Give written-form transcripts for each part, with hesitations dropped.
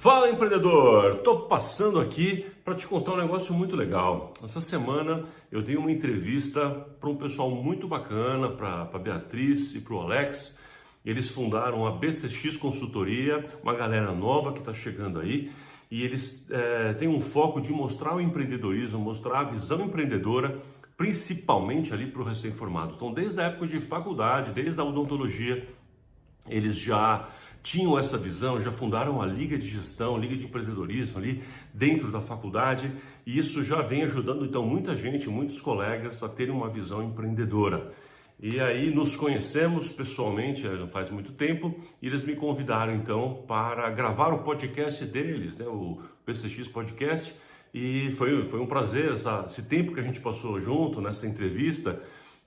Fala, empreendedor! Estou passando aqui para te contar um negócio muito legal. Essa semana eu dei uma entrevista para um pessoal muito bacana, para a Beatriz e para o Alex. Eles fundaram a BCX Consultoria, uma galera nova que está chegando aí, e eles têm um foco de mostrar o empreendedorismo, mostrar a visão empreendedora, principalmente ali para o recém-formado. Então, desde a época de faculdade, desde a odontologia, eles já tinham essa visão, já fundaram a Liga de Gestão, Liga de Empreendedorismo ali dentro da faculdade, e isso já vem ajudando então muita gente, muitos colegas a terem uma visão empreendedora. E aí nos conhecemos pessoalmente não faz muito tempo, e eles me convidaram então para gravar o podcast deles, né, o PCX Podcast, e foi um prazer esse tempo que a gente passou junto nessa entrevista.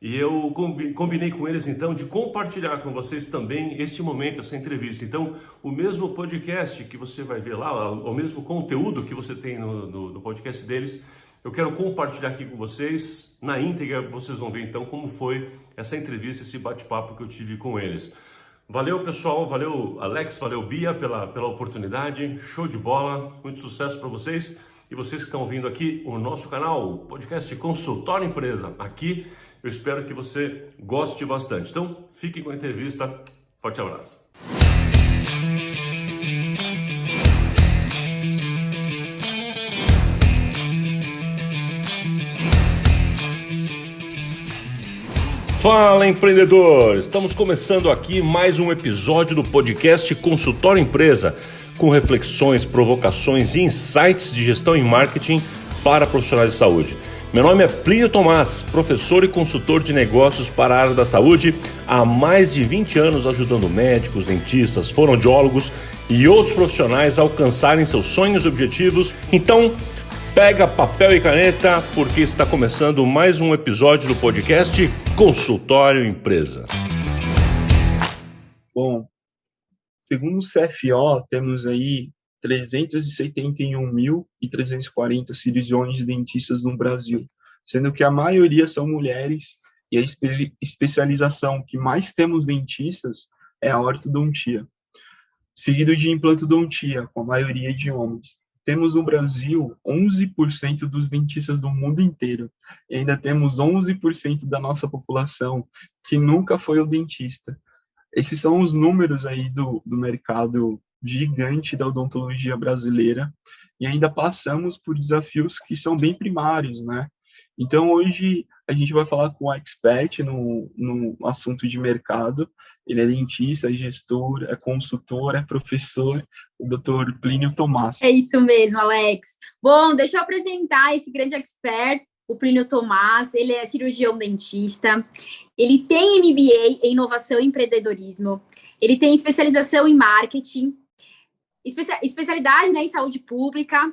E eu combinei com eles, então, de compartilhar com vocês também este momento, essa entrevista. Então, o mesmo podcast que você vai ver lá, o mesmo conteúdo que você tem no podcast deles, eu quero compartilhar aqui com vocês. Na íntegra, vocês vão ver, então, como foi essa entrevista, esse bate-papo que eu tive com eles. Valeu, pessoal. Valeu, Alex. Valeu, Bia, pela oportunidade. Show de bola. Muito sucesso para vocês. E vocês que estão ouvindo aqui o nosso canal, o podcast Consultório Empresa, aqui. Eu espero que você goste bastante. Então, fiquem com a entrevista. Forte abraço. Fala, empreendedor! Estamos começando aqui mais um episódio do podcast Consultório Empresa, com reflexões, provocações e insights de gestão e marketing para profissionais de saúde. Meu nome é Plínio Tomás, professor e consultor de negócios para a área da saúde, há mais de 20 anos ajudando médicos, dentistas, fonoaudiólogos e outros profissionais a alcançarem seus sonhos e objetivos. Então, pega papel e caneta, porque está começando mais um episódio do podcast Consultório Empresa. Bom, segundo o CFO, temos aí 371.340 cirurgiões dentistas no Brasil, sendo que a maioria são mulheres e a especialização que mais temos dentistas é a ortodontia, seguido de implantodontia, com a maioria de homens. Temos no Brasil 11% dos dentistas do mundo inteiro, e ainda temos 11% da nossa população que nunca foi ao dentista. Esses são os números aí do mercado gigante da odontologia brasileira, e ainda passamos por desafios que são bem primários, né? Então, hoje, a gente vai falar com o expert no assunto de mercado. Ele é dentista, é gestor, é consultor, é professor, o Dr. Plínio Tomás. É isso mesmo, Alex. Bom, deixa eu apresentar esse grande expert, o Plínio Tomás. Ele é cirurgião dentista, ele tem MBA em inovação e empreendedorismo, ele tem especialização em marketing, especialidade, né, em saúde pública.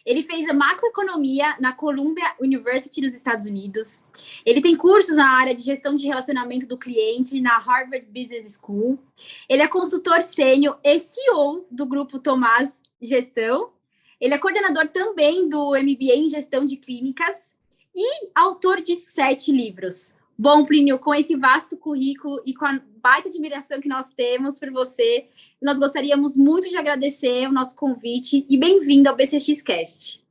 Ele fez a macroeconomia na Columbia University nos Estados Unidos. Ele tem cursos na área de gestão de relacionamento do cliente na Harvard Business School. Ele é consultor sênior e CEO do Grupo Tomás Gestão. Ele é coordenador também do MBA em Gestão de Clínicas e autor de 7 livros. Bom, Plínio, com esse vasto currículo e com a baita admiração que nós temos por você, nós gostaríamos muito de agradecer o nosso convite e bem-vindo ao BCX Cast.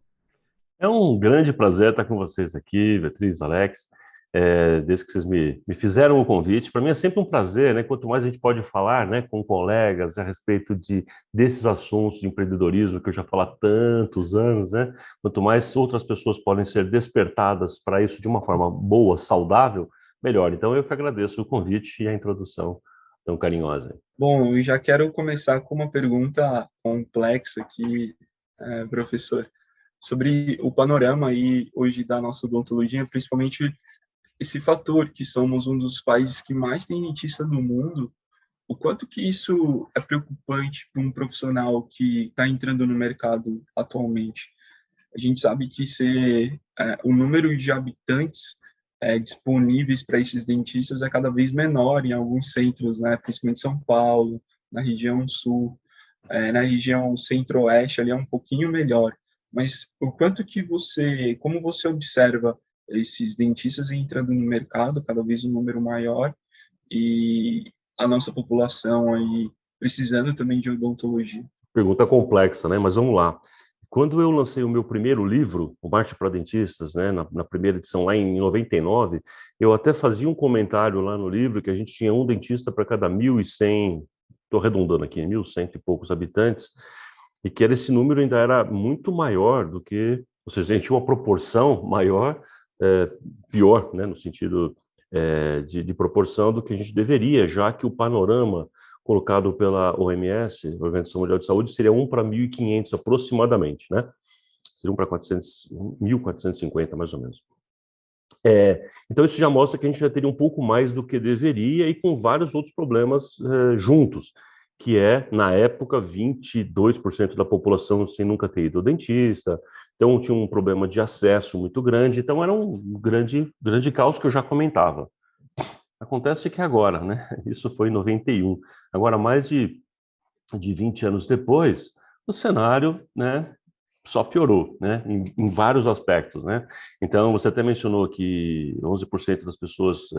É um grande prazer estar com vocês aqui, Beatriz, Alex. Desde que vocês me fizeram o convite, para mim é sempre um prazer, né? Quanto mais a gente pode falar, né, com colegas a respeito desses assuntos de empreendedorismo que eu já falo há tantos anos, né? Quanto mais outras pessoas podem ser despertadas para isso de uma forma boa, saudável, melhor. Então eu que agradeço o convite e a introdução tão carinhosa. Bom, eu já quero começar com uma pergunta complexa aqui, professor, sobre o panorama aí hoje da nossa odontologia, principalmente esse fator que somos um dos países que mais tem dentista no mundo. O quanto que isso é preocupante para um profissional que está entrando no mercado atualmente? A gente sabe que o número de habitantes disponíveis para esses dentistas é cada vez menor em alguns centros, né? Principalmente São Paulo, na região sul, na região centro-oeste, ali é um pouquinho melhor. Mas o quanto que como você observa esses dentistas entrando no mercado, cada vez um número maior, e a nossa população aí precisando também de odontologia? Pergunta complexa, né? Mas vamos lá. Quando eu lancei o meu primeiro livro, O Marcha para Dentistas, né, na primeira edição lá em 99, eu até fazia um comentário lá no livro que a gente tinha um dentista para cada 1.100, estou arredondando aqui, 1.100 e poucos habitantes, e que esse número ainda era muito maior do que, ou seja, a gente tinha uma proporção maior, pior, né, no sentido de proporção do que a gente deveria, já que o panorama colocado pela OMS, Organização Mundial de Saúde, seria 1 para 1.500 aproximadamente, né? Seria 1 para 1.450, mais ou menos. Então, isso já mostra que a gente já teria um pouco mais do que deveria e com vários outros problemas juntos, que na época, 22% da população sem nunca ter ido ao dentista, então tinha um problema de acesso muito grande, então era um grande caos que eu já comentava. Acontece que agora, né? Isso foi em 91. Agora, mais de 20 anos depois, o cenário, né, só piorou, né, em vários aspectos, né? Então, você até mencionou que 11% das pessoas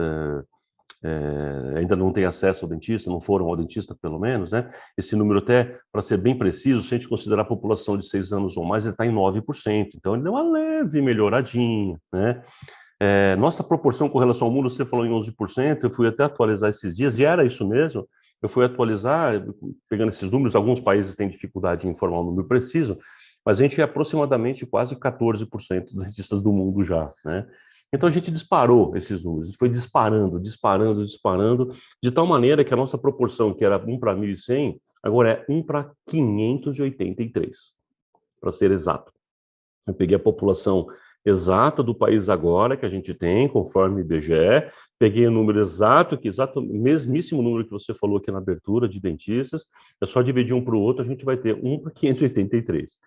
ainda não têm acesso ao dentista, não foram ao dentista, pelo menos, né? Esse número até, para ser bem preciso, se a gente considerar a população de 6 anos ou mais, ele está em 9%. Então, ele deu uma leve melhoradinha, né? Nossa proporção com relação ao mundo, você falou em 11%, eu fui até atualizar esses dias, e era isso mesmo, eu fui atualizar, pegando esses números, alguns países têm dificuldade em informar o número preciso, mas a gente é aproximadamente quase 14% dos dentistas do mundo já, né? Então a gente disparou esses números, a gente foi disparando, de tal maneira que a nossa proporção, que era 1 para 1.100, agora é 1 para 583, para ser exato. Eu peguei a população exata do país agora, que a gente tem, conforme o IBGE, peguei o número exato, mesmíssimo número que você falou aqui na abertura de dentistas, é só dividir um para o outro, a gente vai ter 1 para 583.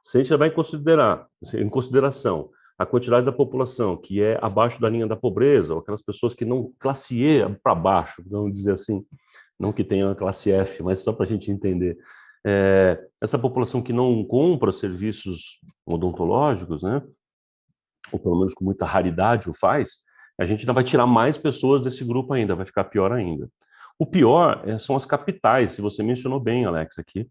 Se a gente levar em consideração a quantidade da população que é abaixo da linha da pobreza, ou aquelas pessoas que não, classe E para baixo, vamos dizer assim, não que tenha a classe F, mas só para a gente entender, essa população que não compra serviços odontológicos, né, ou pelo menos com muita raridade o faz, a gente ainda vai tirar mais pessoas desse grupo ainda, vai ficar pior ainda. O pior são as capitais, se você mencionou bem, Alex, aqui,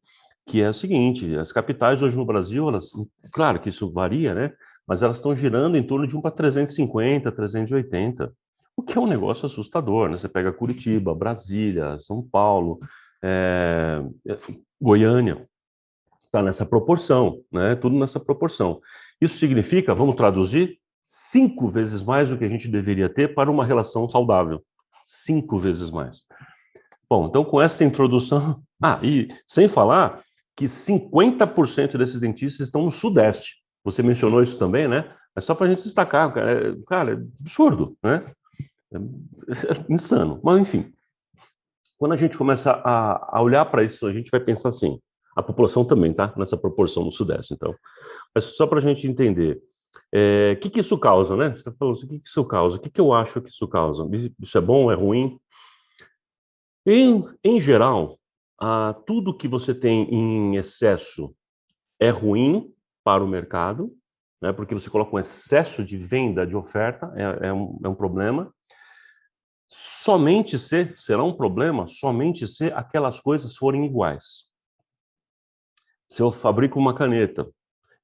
que é o seguinte, as capitais hoje no Brasil, elas, claro que isso varia, né, mas elas estão girando em torno de 1 para 350, 380, o que é um negócio assustador, né? Você pega Curitiba, Brasília, São Paulo, Goiânia, está nessa proporção, né? Tudo nessa proporção. Isso significa, vamos traduzir, 5 vezes mais do que a gente deveria ter para uma relação saudável. 5 vezes mais. Bom, então com essa introdução... e sem falar que 50% desses dentistas estão no Sudeste. Você mencionou isso também, né? É só para a gente destacar, cara, é absurdo, né? É insano. Mas, enfim, quando a gente começa a olhar para isso, a gente vai pensar assim, a população também está nessa proporção no Sudeste, então. Mas só para a gente entender, o que isso causa, né? Você está falando assim, o que isso causa? O que eu acho que isso causa? Isso é bom, é ruim? Em geral, tudo que você tem em excesso é ruim para o mercado, né? Porque você coloca um excesso de venda, de oferta, é um problema. Será um problema somente se aquelas coisas forem iguais. Se eu fabrico uma caneta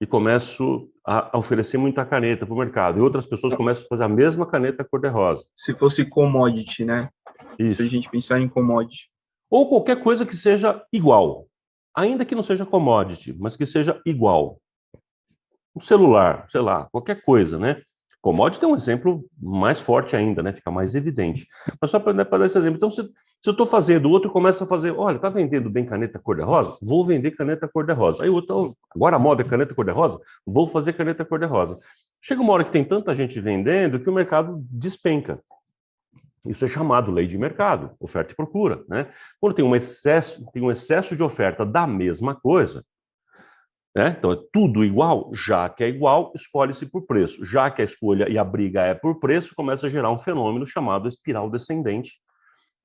e começo a oferecer muita caneta para o mercado, e outras pessoas começam a fazer a mesma caneta cor-de-rosa. Se fosse commodity, né? Isso. Se a gente pensar em commodity. Ou qualquer coisa que seja igual. Ainda que não seja commodity, mas que seja igual. Um celular, sei lá, qualquer coisa, né? Commodity é um exemplo mais forte ainda, né? Fica mais evidente. Mas só para dar esse exemplo. Então, se eu estou fazendo, o outro começa a fazer, olha, está vendendo bem caneta cor-de-rosa? Vou vender caneta cor-de-rosa. Aí o outro, agora a moda é caneta cor-de-rosa? Vou fazer caneta cor-de-rosa. Chega uma hora que tem tanta gente vendendo que o mercado despenca. Isso é chamado lei de mercado, oferta e procura, né? Quando tem um excesso de oferta da mesma coisa, né? Então é tudo igual, já que é igual, escolhe-se por preço. Já que a escolha e a briga é por preço, começa a gerar um fenômeno chamado espiral descendente.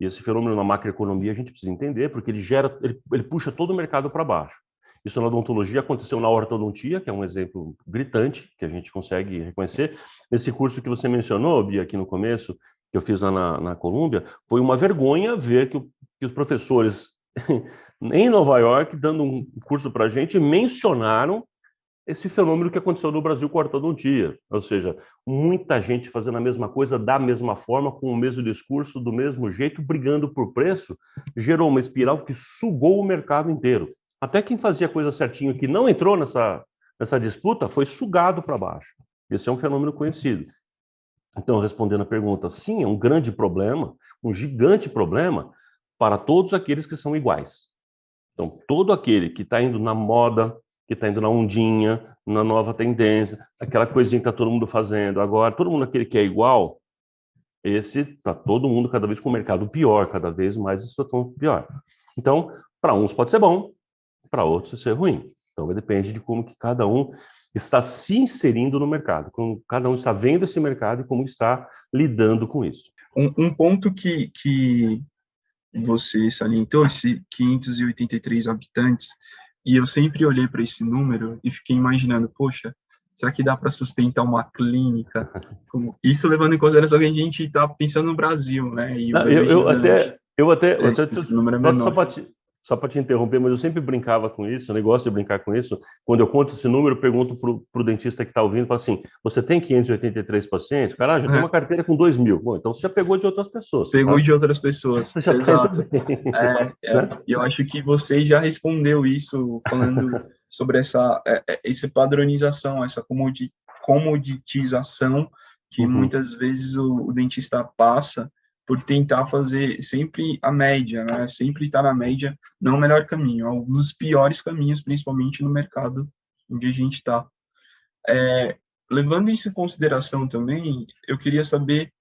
E esse fenômeno na macroeconomia a gente precisa entender, porque ele puxa todo o mercado para baixo. Isso na odontologia aconteceu na ortodontia, que é um exemplo gritante, que a gente consegue reconhecer. Nesse curso que você mencionou, Bia, aqui no começo, que eu fiz lá na Colômbia, foi uma vergonha ver que os professores em Nova York, dando um curso para a gente, mencionaram esse fenômeno que aconteceu no Brasil com a ortodontia. Ou seja, muita gente fazendo a mesma coisa, da mesma forma, com o mesmo discurso, do mesmo jeito, brigando por preço, gerou uma espiral que sugou o mercado inteiro. Até quem fazia coisa certinho, que não entrou nessa disputa, foi sugado para baixo. Esse é um fenômeno conhecido. Então, respondendo a pergunta, sim, é um grande problema, um gigante problema para todos aqueles que são iguais. Então, todo aquele que está indo na moda, que está indo na ondinha, na nova tendência, aquela coisinha que está todo mundo fazendo agora, todo mundo aquele que é igual, esse está todo mundo cada vez com o mercado pior, cada vez mais em situação pior. Então, para uns pode ser bom, para outros ser ruim. Então, depende de como que cada um está se inserindo no mercado, como cada um está vendo esse mercado e como está lidando com isso. Um ponto que você salientou, esse 583 habitantes, e eu sempre olhei para esse número e fiquei imaginando, poxa, será que dá para sustentar uma clínica? Isso levando em consideração que a gente está pensando no Brasil, né? E o Brasil esse número é menor. Só para te interromper, mas eu sempre brincava com isso, eu gosto de brincar com isso. Quando eu conto esse número, eu pergunto para o dentista que está ouvindo, falo assim, você tem 583 pacientes? Cara, já tem uma carteira com 2.000. Bom, então você já pegou de outras pessoas. Pegou de outras pessoas, exato. E eu acho que você já respondeu isso, falando sobre essa padronização, essa comoditização que muitas vezes o dentista passa por tentar fazer sempre a média, né? Sempre estar na média, não o melhor caminho, um dos piores caminhos, principalmente no mercado onde a gente está. Levando isso em consideração também, eu queria saber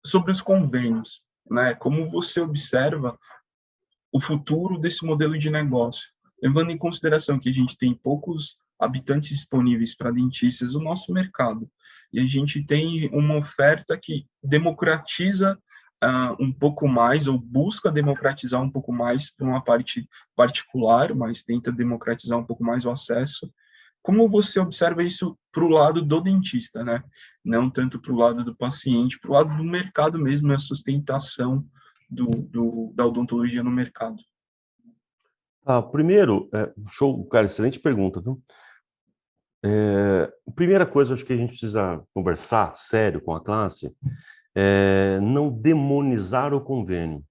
sobre os convênios, né? Como você observa o futuro desse modelo de negócio, levando em consideração que a gente tem poucos habitantes disponíveis para dentistas no nosso mercado, e a gente tem uma oferta que democratiza um pouco mais, ou busca democratizar um pouco mais para uma parte particular, mas tenta democratizar um pouco mais o acesso. Como você observa isso para o lado do dentista, né? Não tanto para o lado do paciente, para o lado do mercado mesmo, a sustentação da odontologia no mercado. Primeiro, show, cara, excelente pergunta, viu? Primeira coisa, acho que a gente precisa conversar sério com a classe, não demonizar o convênio.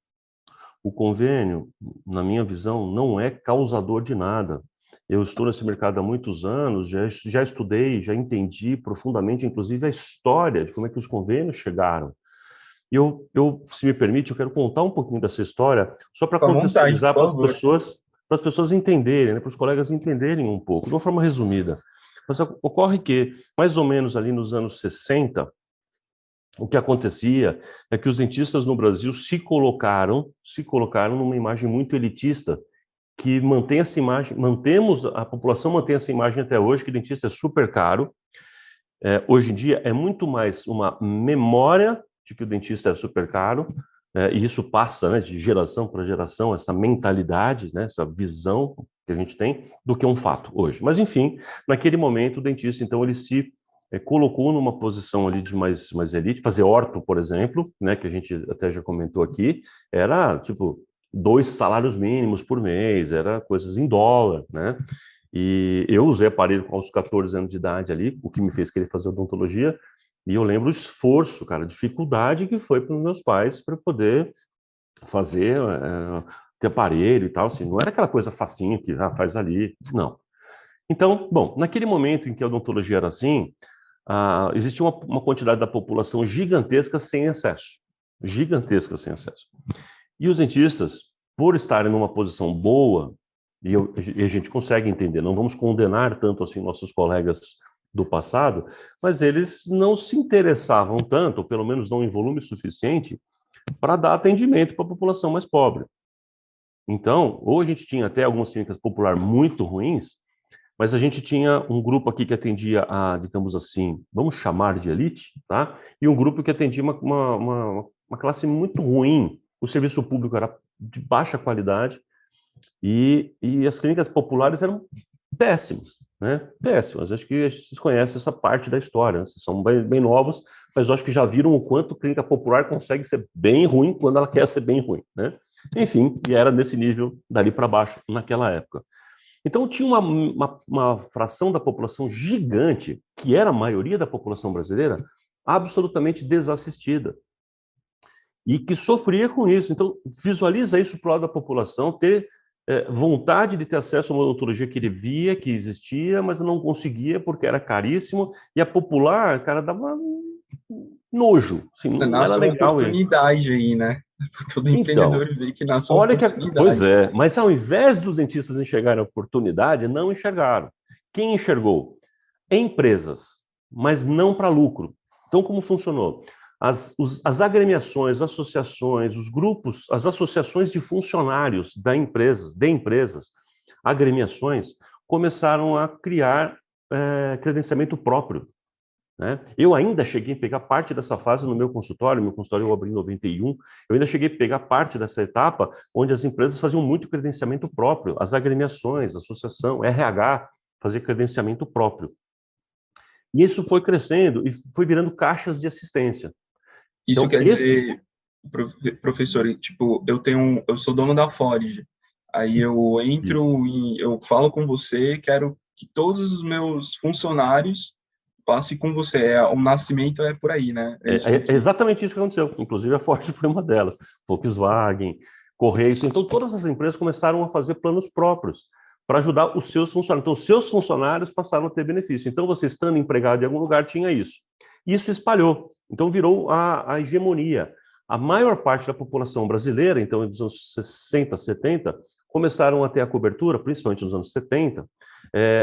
O convênio, na minha visão, não é causador de nada. Eu estou nesse mercado há muitos anos, já estudei, já entendi profundamente, inclusive, a história de como é que os convênios chegaram. E eu, se me permite, eu quero contar um pouquinho dessa história, só para contextualizar para as pessoas entenderem, né, para os colegas entenderem um pouco, de uma forma resumida. Mas ocorre que, mais ou menos ali nos anos 60, o que acontecia é que os dentistas no Brasil se colocaram numa imagem muito elitista, que mantém essa imagem, a população mantém essa imagem até hoje, que dentista é super caro. Hoje em dia é muito mais uma memória de que o dentista é super caro, e isso passa, né, de geração para geração, essa mentalidade, né, essa visão que a gente tem, do que um fato hoje. Mas, enfim, naquele momento, o dentista, então, ele se colocou numa posição ali de mais elite. Fazer orto, por exemplo, né, que a gente até já comentou aqui, era, tipo, 2 salários mínimos por mês, era coisas em dólar, né? E eu usei aparelho aos 14 anos de idade ali, o que me fez querer fazer odontologia, e eu lembro o esforço, cara, a dificuldade que foi para os meus pais para poder fazer ter aparelho e tal, assim, não era aquela coisa facinho que faz ali, não. Então, bom, naquele momento em que a odontologia era assim, existia uma quantidade da população gigantesca sem acesso. E os dentistas, por estarem numa posição boa, e a gente consegue entender, não vamos condenar tanto assim nossos colegas do passado, mas eles não se interessavam tanto, ou pelo menos não em volume suficiente, para dar atendimento para a população mais pobre. Então, ou a gente tinha até algumas clínicas populares muito ruins, mas a gente tinha um grupo aqui que atendia a, digamos assim, vamos chamar de elite, tá? E um grupo que atendia uma classe muito ruim. O serviço público era de baixa qualidade e as clínicas populares eram péssimas, né? Péssimas. Acho que vocês conhecem essa parte da história, né? Vocês são bem novos, mas eu acho que já viram o quanto clínica popular consegue ser bem ruim quando ela quer ser bem ruim, né? Enfim, e era nesse nível dali para baixo naquela época. Então tinha uma fração da população gigante, que era a maioria da população brasileira, absolutamente desassistida. E que sofria com isso. Então, visualiza isso para o lado da população, ter vontade de ter acesso a uma odontologia que ele via, que existia, mas não conseguia porque era caríssimo, e a popular, cara, dava nojo. Assim, não era legal. Uma oportunidade aí, né? Todo empreendedor vê que nasce uma oportunidade. Pois é, mas ao invés dos dentistas enxergarem a oportunidade, não enxergaram. Quem enxergou? Empresas, mas não para lucro. Então, como funcionou? As agremiações, associações, os grupos, as associações de funcionários de empresas, agremiações, começaram a criar credenciamento próprio. Né? Eu ainda cheguei a pegar parte dessa fase no meu consultório eu abri em 91, eu ainda cheguei a pegar parte dessa etapa onde as empresas faziam muito credenciamento próprio, as agremiações, associação, RH, fazer credenciamento próprio. E isso foi crescendo e foi virando caixas de assistência. Isso então, quer dizer, professor, tipo, eu sou dono da Ford, aí eu entro e eu falo com você, quero que todos os meus funcionários passem com você, o nascimento é por aí, né? É exatamente isso que aconteceu, inclusive a Ford foi uma delas, Volkswagen, Correios, então todas as empresas começaram a fazer planos próprios para ajudar os seus funcionários. Então, os seus funcionários passaram a ter benefício. Então, você estando empregado em algum lugar, tinha isso. Isso espalhou. Então, virou a hegemonia. A maior parte da população brasileira, então, nos anos 60, 70, começaram a ter a cobertura, principalmente nos anos 70,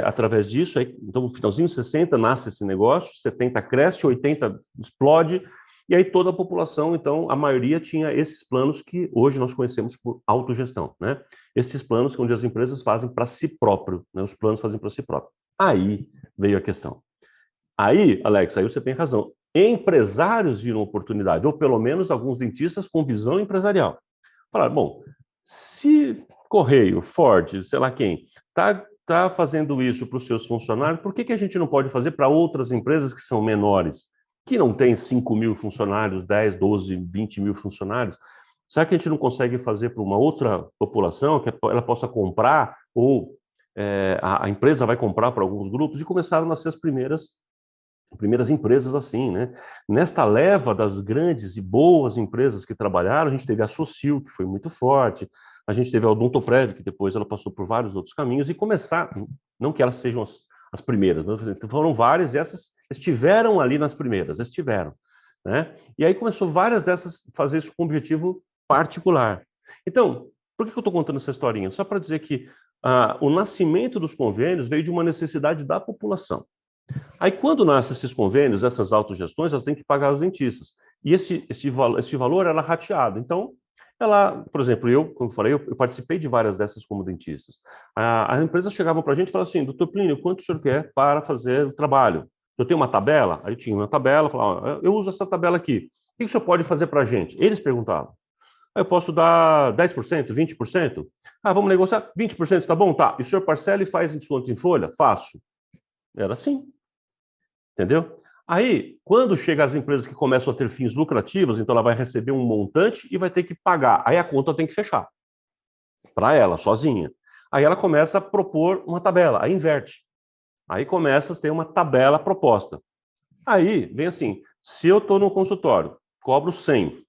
através disso. Aí, então, no finalzinho de 60, nasce esse negócio, 70 cresce, 80 explode, e aí toda a população, então, a maioria tinha esses planos que hoje nós conhecemos por autogestão, né? Esses planos onde as empresas fazem para si próprio, né? Os planos fazem para si próprio. Aí veio a questão. Aí, Alex, aí você tem razão. Empresários viram oportunidade, ou pelo menos alguns dentistas com visão empresarial. Falaram, bom, se Correio, Ford, sei lá quem, tá fazendo isso para os seus funcionários, por que a gente não pode fazer para outras empresas que são menores? Que não tem 5 mil funcionários, 10, 12, 20 mil funcionários, será que a gente não consegue fazer para uma outra população que ela possa comprar, ou a empresa vai comprar para alguns grupos? E começaram a nascer as primeiras empresas assim, né? Nesta leva das grandes e boas empresas que trabalharam, a gente teve a Socil, que foi muito forte, a gente teve a Odontoprev, que depois ela passou por vários outros caminhos, e não que elas sejam as primeiras, foram várias, e essas estiveram ali nas primeiras, né? E aí começou várias dessas fazer isso com um objetivo particular. Então, por que eu estou contando essa historinha? Só para dizer que o nascimento dos convênios veio de uma necessidade da população. Aí, quando nascem esses convênios, essas autogestões, elas têm que pagar os dentistas. E esse valor era rateado. Então, por exemplo, como eu falei, eu participei de várias dessas como dentistas. As empresas chegavam para a gente e falavam assim, doutor Plínio, quanto o senhor quer para fazer o trabalho? Eu tenho uma tabela? Aí tinha uma tabela, falava, eu uso essa tabela aqui. O que o senhor pode fazer para a gente? Eles perguntavam. Eu posso dar 10%, 20%? Vamos negociar? 20% tá bom? Tá. E o senhor parcela e faz desconto em folha? Faço. Era assim. Entendeu? Aí, quando chega as empresas que começam a ter fins lucrativos, então ela vai receber um montante e vai ter que pagar. Aí a conta tem que fechar. Para ela, sozinha. Aí ela começa a propor uma tabela, aí inverte. Aí começa a ter uma tabela proposta. Aí, vem assim, se eu estou no consultório, cobro 100,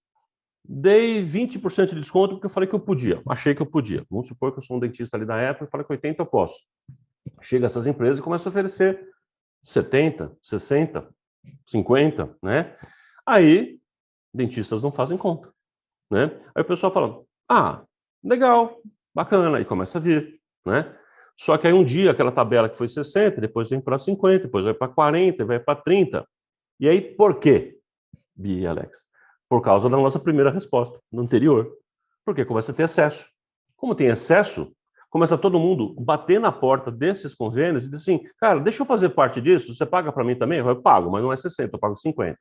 dei 20% de desconto porque eu falei que eu podia, achei que eu podia. Vamos supor que eu sou um dentista ali da época e falei que 80 eu posso. Chega essas empresas e começa a oferecer 70, 60, 50, né? Aí, dentistas não fazem conta, né? Aí o pessoal fala, legal, bacana, e começa a vir, né? Só que aí um dia, aquela tabela que foi 60, depois vem para 50, depois vai para 40, vai para 30. E aí, por quê, Bia e Alex? Por causa da nossa primeira resposta, no anterior. Porque começa a ter excesso. Como tem excesso, começa todo mundo bater na porta desses convênios e dizer assim, cara, deixa eu fazer parte disso, você paga para mim também? Eu pago, mas não é 60, eu pago 50.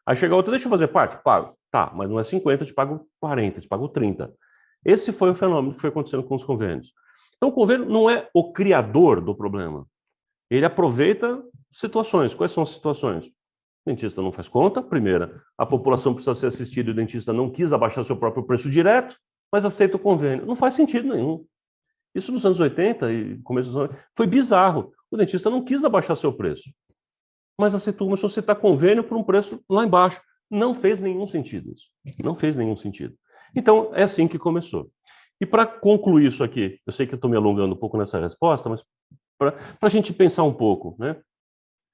Aí chega outra, deixa eu fazer parte? Pago. Tá, mas não é 50, eu te pago 40, eu te pago 30. Esse foi o fenômeno que foi acontecendo com os convênios. Então o convênio não é o criador do problema. Ele aproveita situações. Quais são as situações? O dentista não faz conta, primeira. A população precisa ser assistida e o dentista não quis abaixar seu próprio preço direto. mas aceita o convênio. Não faz sentido nenhum. Isso nos anos 80 e começo dos anos... Foi bizarro. O dentista não quis abaixar seu preço, mas aceitou, começou a aceitar convênio por um preço lá embaixo. Não fez nenhum sentido isso. Não fez nenhum sentido. Então, é assim que começou. E para concluir isso aqui, eu sei que eu estou me alongando um pouco nessa resposta, mas para a gente pensar um pouco, né?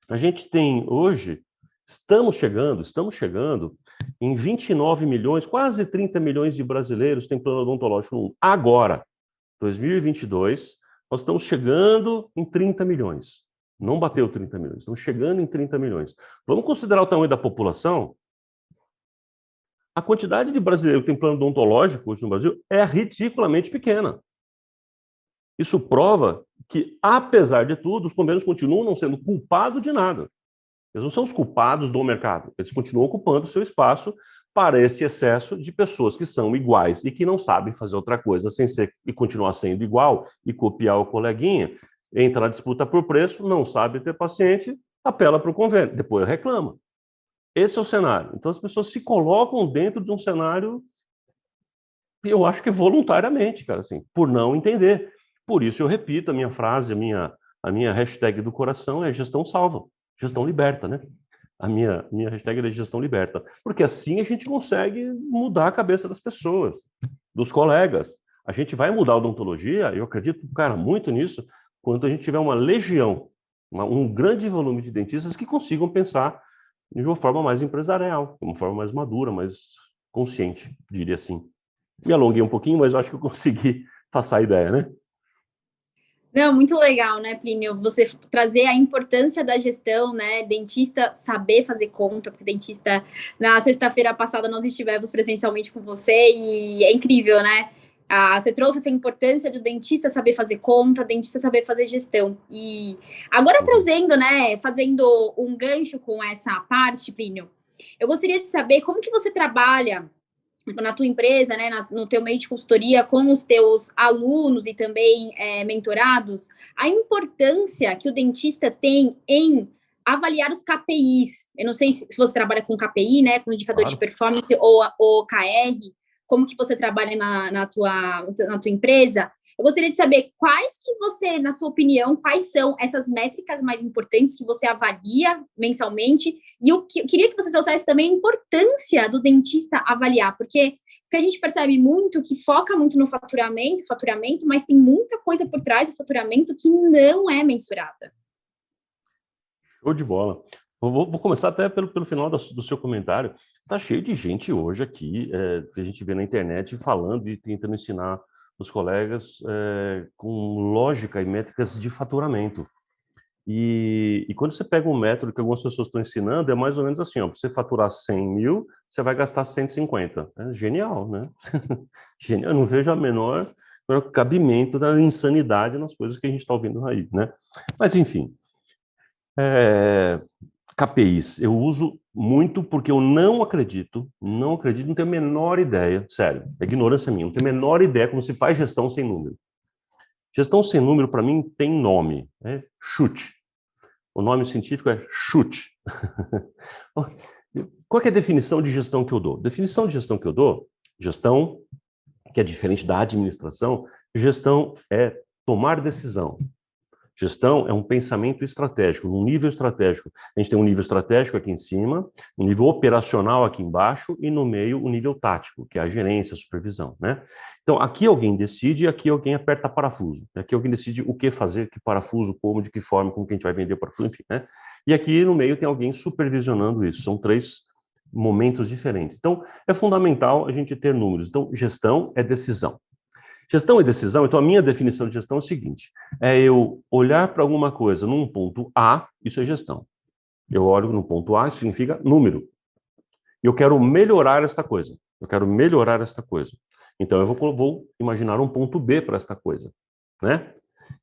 A gente tem hoje, estamos chegando em 29 milhões, quase 30 milhões de brasileiros têm plano odontológico. Agora, 2022, nós estamos chegando em 30 milhões. Não bateu 30 milhões, estamos chegando em 30 milhões. Vamos considerar o tamanho da população? A quantidade de brasileiros que tem plano odontológico hoje no Brasil é ridiculamente pequena. Isso prova que, apesar de tudo, os convênios continuam não sendo culpados de nada. Eles não são os culpados do mercado. Eles continuam ocupando o seu espaço para esse excesso de pessoas que são iguais e que não sabem fazer outra coisa sem ser e continuar sendo igual e copiar o coleguinha, entra na disputa por preço, não sabe ter paciente, apela para o convênio, depois reclama. Esse é o cenário. Então as pessoas se colocam dentro de um cenário, eu acho que voluntariamente, cara, assim, por não entender. Por isso eu repito a minha frase, a minha hashtag do coração é gestão salva, gestão liberta, né? A minha hashtag é gestão liberta. Porque assim a gente consegue mudar a cabeça das pessoas, dos colegas. A gente vai mudar a odontologia, eu acredito, cara, muito nisso, quando a gente tiver uma legião, um grande volume de dentistas que consigam pensar de uma forma mais empresarial, de uma forma mais madura, mais consciente, diria assim. Me alonguei um pouquinho, mas eu acho que eu consegui passar a ideia, né? Não, muito legal, né, Plínio? Você trazer a importância da gestão, né? Dentista saber fazer conta, porque dentista, na sexta-feira passada, nós estivemos presencialmente com você e é incrível, né? Você trouxe essa importância do dentista saber fazer conta, dentista saber fazer gestão. E agora trazendo, né, fazendo um gancho com essa parte, Plínio, eu gostaria de saber como que você trabalha na tua empresa, né, no teu meio de consultoria, com os teus alunos e também mentorados, a importância que o dentista tem em avaliar os KPIs. Eu não sei se você trabalha com KPI, né, com indicador de performance ou OKR, como que você trabalha na tua empresa. Eu gostaria de saber quais que você, na sua opinião, quais são essas métricas mais importantes que você avalia mensalmente, e eu queria que você trouxesse também a importância do dentista avaliar, porque a gente percebe muito que foca muito no faturamento, mas tem muita coisa por trás do faturamento que não é mensurada. Show de bola. Vou começar até pelo final do seu comentário. Está cheio de gente hoje aqui, que a gente vê na internet, falando e tentando ensinar os colegas com lógica e métricas de faturamento. E quando você pega um método que algumas pessoas estão ensinando, é mais ou menos assim, ó, para você faturar 100 mil, você vai gastar 150. É genial, né? Genial. Eu não vejo a menor cabimento da insanidade nas coisas que a gente está ouvindo aí, né? Mas, enfim. KPIs, eu uso muito porque eu não acredito, não tenho a menor ideia, sério, é ignorância minha, não tenho a menor ideia como se faz gestão sem número. Gestão sem número, para mim, tem nome, é chute. O nome científico é chute. Qual que é a definição de gestão que eu dou? Definição de gestão que eu dou, gestão, que é diferente da administração, gestão é tomar decisão. Gestão é um pensamento estratégico, num nível estratégico. A gente tem um nível estratégico aqui em cima, um nível operacional aqui embaixo e no meio o nível tático, que é a gerência, a supervisão, né? Então, aqui alguém decide e aqui alguém aperta parafuso. Aqui alguém decide o que fazer, que parafuso, como, de que forma, como que a gente vai vender o parafuso, enfim, né? E aqui no meio tem alguém supervisionando isso. São 3 momentos diferentes. Então, é fundamental a gente ter números. Então, gestão é decisão. Gestão e decisão, então a minha definição de gestão é o seguinte, é eu olhar para alguma coisa num ponto A, isso é gestão. Eu olho no ponto A, isso significa número. Eu quero melhorar esta coisa. Então eu vou imaginar um ponto B para esta coisa, né?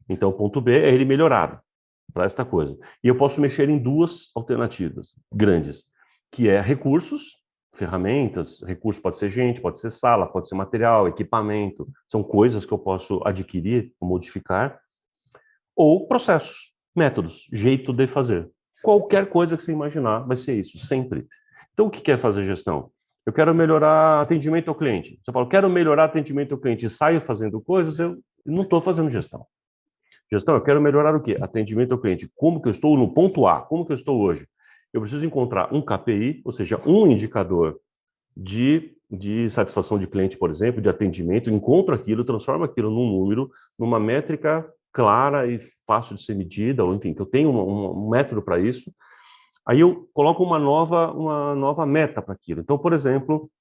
Então o ponto B é ele melhorado para esta coisa. E eu posso mexer em 2 alternativas grandes, que é recursos, ferramentas, recurso pode ser gente, pode ser sala, pode ser material, equipamento, são coisas que eu posso adquirir ou modificar, ou processos, métodos, jeito de fazer. Qualquer coisa que você imaginar vai ser isso, sempre. Então, o que é fazer gestão? eu quero melhorar atendimento ao cliente. Se eu falo, quero melhorar atendimento ao cliente e saio fazendo coisas, eu não estou fazendo gestão. Gestão, eu quero melhorar o quê? Atendimento ao cliente. Como que eu estou no ponto A? Como que eu estou hoje? Eu preciso encontrar um KPI, ou seja, um indicador de satisfação de cliente, por exemplo, de atendimento, encontro aquilo, transformo aquilo num número, numa métrica clara e fácil de ser medida, ou enfim, que eu tenho um método para isso. Aí eu coloco uma nova meta para aquilo. Então, por exemplo,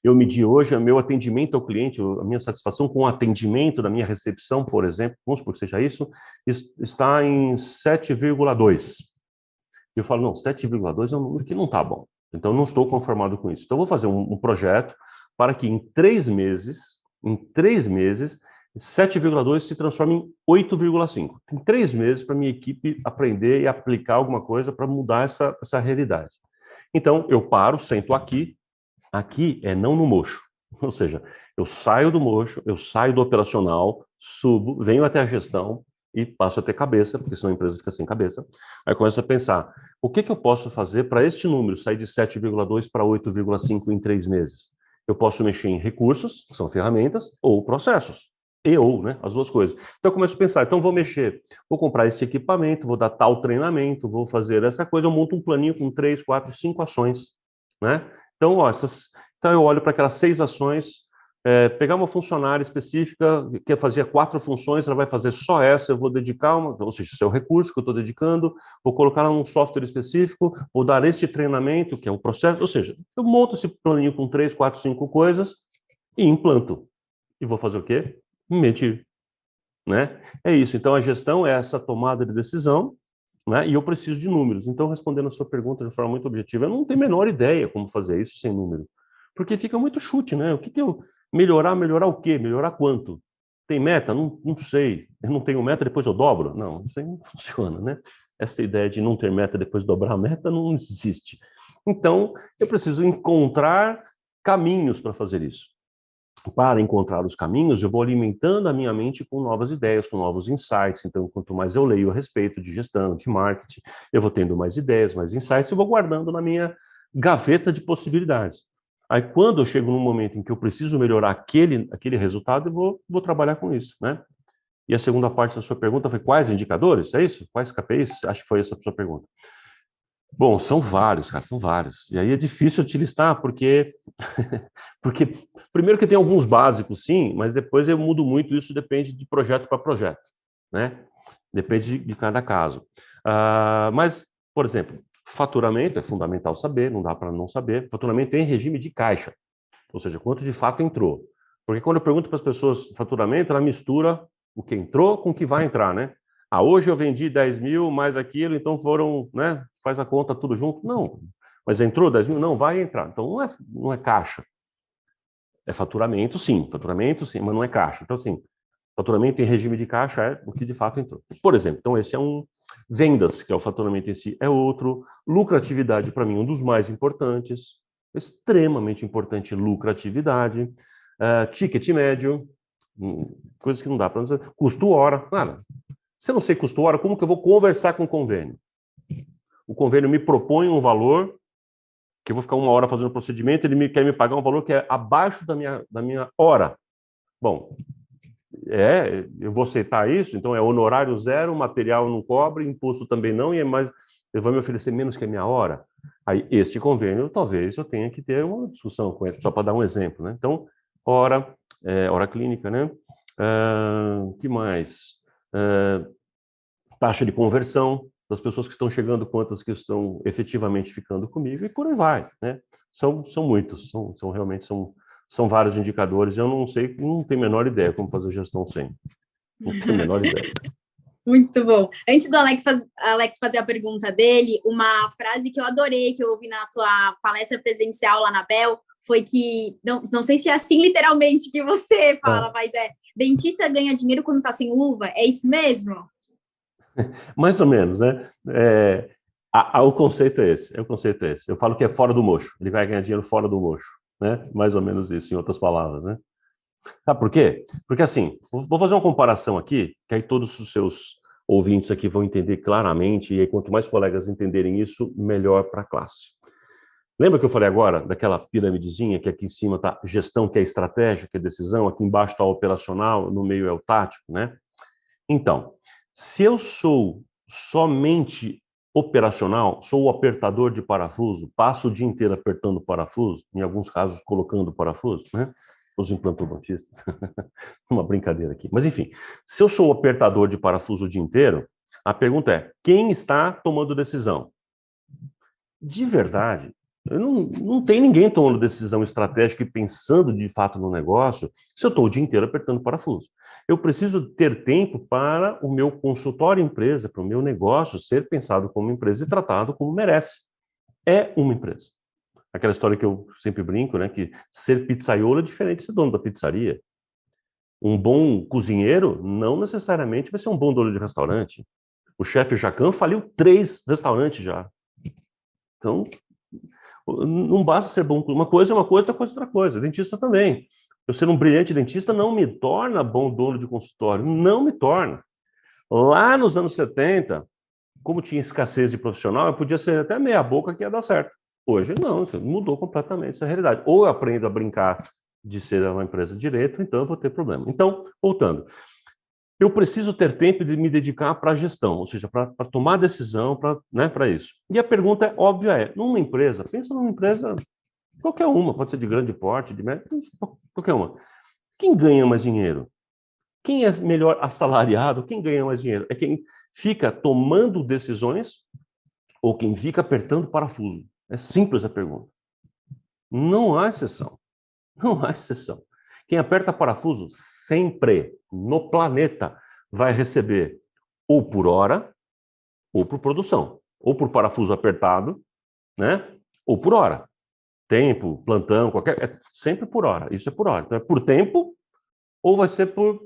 eu medi hoje o meu atendimento ao cliente, a minha satisfação com o atendimento da minha recepção, por exemplo, vamos supor que seja isso, está em 7,2. Eu falo, não, 7,2 é um número que não está bom. Então, eu não estou conformado com isso. Então, eu vou fazer um projeto para que em 3 meses, 7,2 se transforme em 8,5. Tem 3 meses para minha equipe aprender e aplicar alguma coisa para mudar essa realidade. Então, eu paro, sento aqui é não no mocho. Ou seja, eu saio do mocho, eu saio do operacional, subo, venho até a gestão e passo a ter cabeça, porque senão a empresa fica sem cabeça. Aí começo a pensar, o que eu posso fazer para este número sair de 7,2 para 8,5 em 3 meses? Eu posso mexer em recursos, que são ferramentas, ou processos. Né? As duas coisas. Então eu começo a pensar, então vou comprar esse equipamento, vou dar tal treinamento, vou fazer essa coisa, eu monto um planinho com 3, 4, 5 ações, né? Então, então eu olho para aquelas 6 ações, pegar uma funcionária específica que fazia 4 funções, ela vai fazer só essa, eu vou dedicar ou seja, esse é o recurso que eu estou dedicando, vou colocar ela num software específico, vou dar este treinamento, que é um processo, ou seja, eu monto esse planinho com 3, 4, 5 coisas e implanto. E vou fazer o quê? Medir. Né? É isso. Então, a gestão é essa tomada de decisão, né? E eu preciso de números. Então, respondendo a sua pergunta de forma muito objetiva, eu não tenho a menor ideia como fazer isso sem número. Porque fica muito chute, né? O que eu... Melhorar o quê? Melhorar quanto? Tem meta? Não sei. Eu não tenho meta, depois eu dobro? Não, isso aí não funciona, né? Essa ideia de não ter meta, depois dobrar a meta, não existe. Então, eu preciso encontrar caminhos para fazer isso. Para encontrar os caminhos, eu vou alimentando a minha mente com novas ideias, com novos insights. Então, quanto mais eu leio a respeito de gestão, de marketing, eu vou tendo mais ideias, mais insights, e vou guardando na minha gaveta de possibilidades. Aí, quando eu chego num momento em que eu preciso melhorar aquele resultado, eu vou trabalhar com isso, né? E a segunda parte da sua pergunta foi quais indicadores? É isso? Quais KPIs? Acho que foi essa a sua pergunta. Bom, são vários, cara, são vários. E aí é difícil te listar, porque primeiro que tem alguns básicos, sim, mas depois eu mudo muito, isso depende de projeto para projeto, né? Depende de cada caso. Mas, por exemplo, faturamento é fundamental saber, não dá para não saber. Faturamento em regime de caixa, ou seja, quanto de fato entrou. Porque quando eu pergunto para as pessoas faturamento, ela mistura o que entrou com o que vai entrar, né? Hoje eu vendi 10 mil mais aquilo, então foram, né? Faz a conta tudo junto. Não, mas entrou 10 mil? Não, vai entrar. Então não é caixa. É faturamento, sim, mas não é caixa. Então, assim, faturamento em regime de caixa é o que de fato entrou. Por exemplo, então esse é um. Vendas, que é o faturamento em si, é outro. Lucratividade, para mim, um dos mais importantes. Extremamente importante, lucratividade. Ticket médio, coisas que não dá para dizer. Custo hora. Nada. Se eu não sei custo hora, como que eu vou conversar com o convênio? O convênio me propõe um valor, que eu vou ficar 1 hora fazendo o procedimento, ele quer me pagar um valor que é abaixo da minha hora. Bom, eu vou aceitar isso, então é honorário zero, material não cobre, imposto também não, ele vai me oferecer menos que a minha hora. Aí, este convênio, talvez eu tenha que ter uma discussão com ele, só para dar um exemplo, né? Então, hora clínica, né? Que mais? Taxa de conversão das pessoas que estão chegando, quantas que estão efetivamente ficando comigo, e por aí vai, né? São muitos, realmente são vários indicadores, eu não sei, não tenho a menor ideia como fazer gestão sem. Não tenho a menor ideia. Muito bom. Antes do Alex fazer a pergunta dele, uma frase que eu adorei, que eu ouvi na tua palestra presencial lá na Bel, foi que, não sei se é assim literalmente que você fala, mas dentista ganha dinheiro quando tá sem luva, é isso mesmo? Mais ou menos, né? O conceito é esse, Eu falo que é fora do mocho, ele vai ganhar dinheiro fora do mocho, né? Mais ou menos isso, em outras palavras, né? Sabe por quê? Porque assim, vou fazer uma comparação aqui, que aí todos os seus ouvintes aqui vão entender claramente, e aí quanto mais colegas entenderem isso, melhor para a classe. Lembra que eu falei agora daquela piramidezinha que aqui em cima está gestão, que é estratégia, que é decisão, aqui embaixo está operacional, no meio é o tático, né? Então, se eu sou somente operacional, sou o apertador de parafuso, passo o dia inteiro apertando parafuso, em alguns casos colocando parafuso, né? Os implantodontistas. Uma brincadeira aqui. Mas enfim, se eu sou o apertador de parafuso o dia inteiro, a pergunta é, quem está tomando decisão? De verdade, não tem ninguém tomando decisão estratégica e pensando de fato no negócio se eu estou o dia inteiro apertando parafuso. Eu preciso ter tempo para o meu consultório empresa, para o meu negócio ser pensado como empresa e tratado como merece. É uma empresa. Aquela história que eu sempre brinco, né, que ser pizzaiolo é diferente de ser dono da pizzaria. Um bom cozinheiro não necessariamente vai ser um bom dono de restaurante. O chefe Jacan faliu 3 restaurantes já. Então, não basta ser bom. Uma coisa é uma coisa, outra coisa é outra coisa. Dentista também. Eu ser um brilhante dentista não me torna bom dono de consultório. Não me torna. Lá nos anos 70, como tinha escassez de profissional, eu podia ser até meia boca que ia dar certo. Hoje não, mudou completamente essa realidade. Ou eu aprendo a brincar de ser uma empresa de direito, então eu vou ter problema. Então, voltando. Eu preciso ter tempo de me dedicar para a gestão, ou seja, para tomar decisão, para isso. E a pergunta óbvia numa empresa, pensa numa empresa, qualquer uma, pode ser de grande porte, de médio, qualquer uma. Quem ganha mais dinheiro? Quem é melhor assalariado? Quem ganha mais dinheiro? É quem fica tomando decisões ou quem fica apertando parafuso? É simples a pergunta. Não há exceção. Não há exceção. Quem aperta parafuso sempre no planeta vai receber ou por hora ou por produção. Ou por parafuso apertado, né? Ou por hora. Tempo, plantão, qualquer... É sempre por hora. Isso é por hora. Então é por tempo ou vai ser por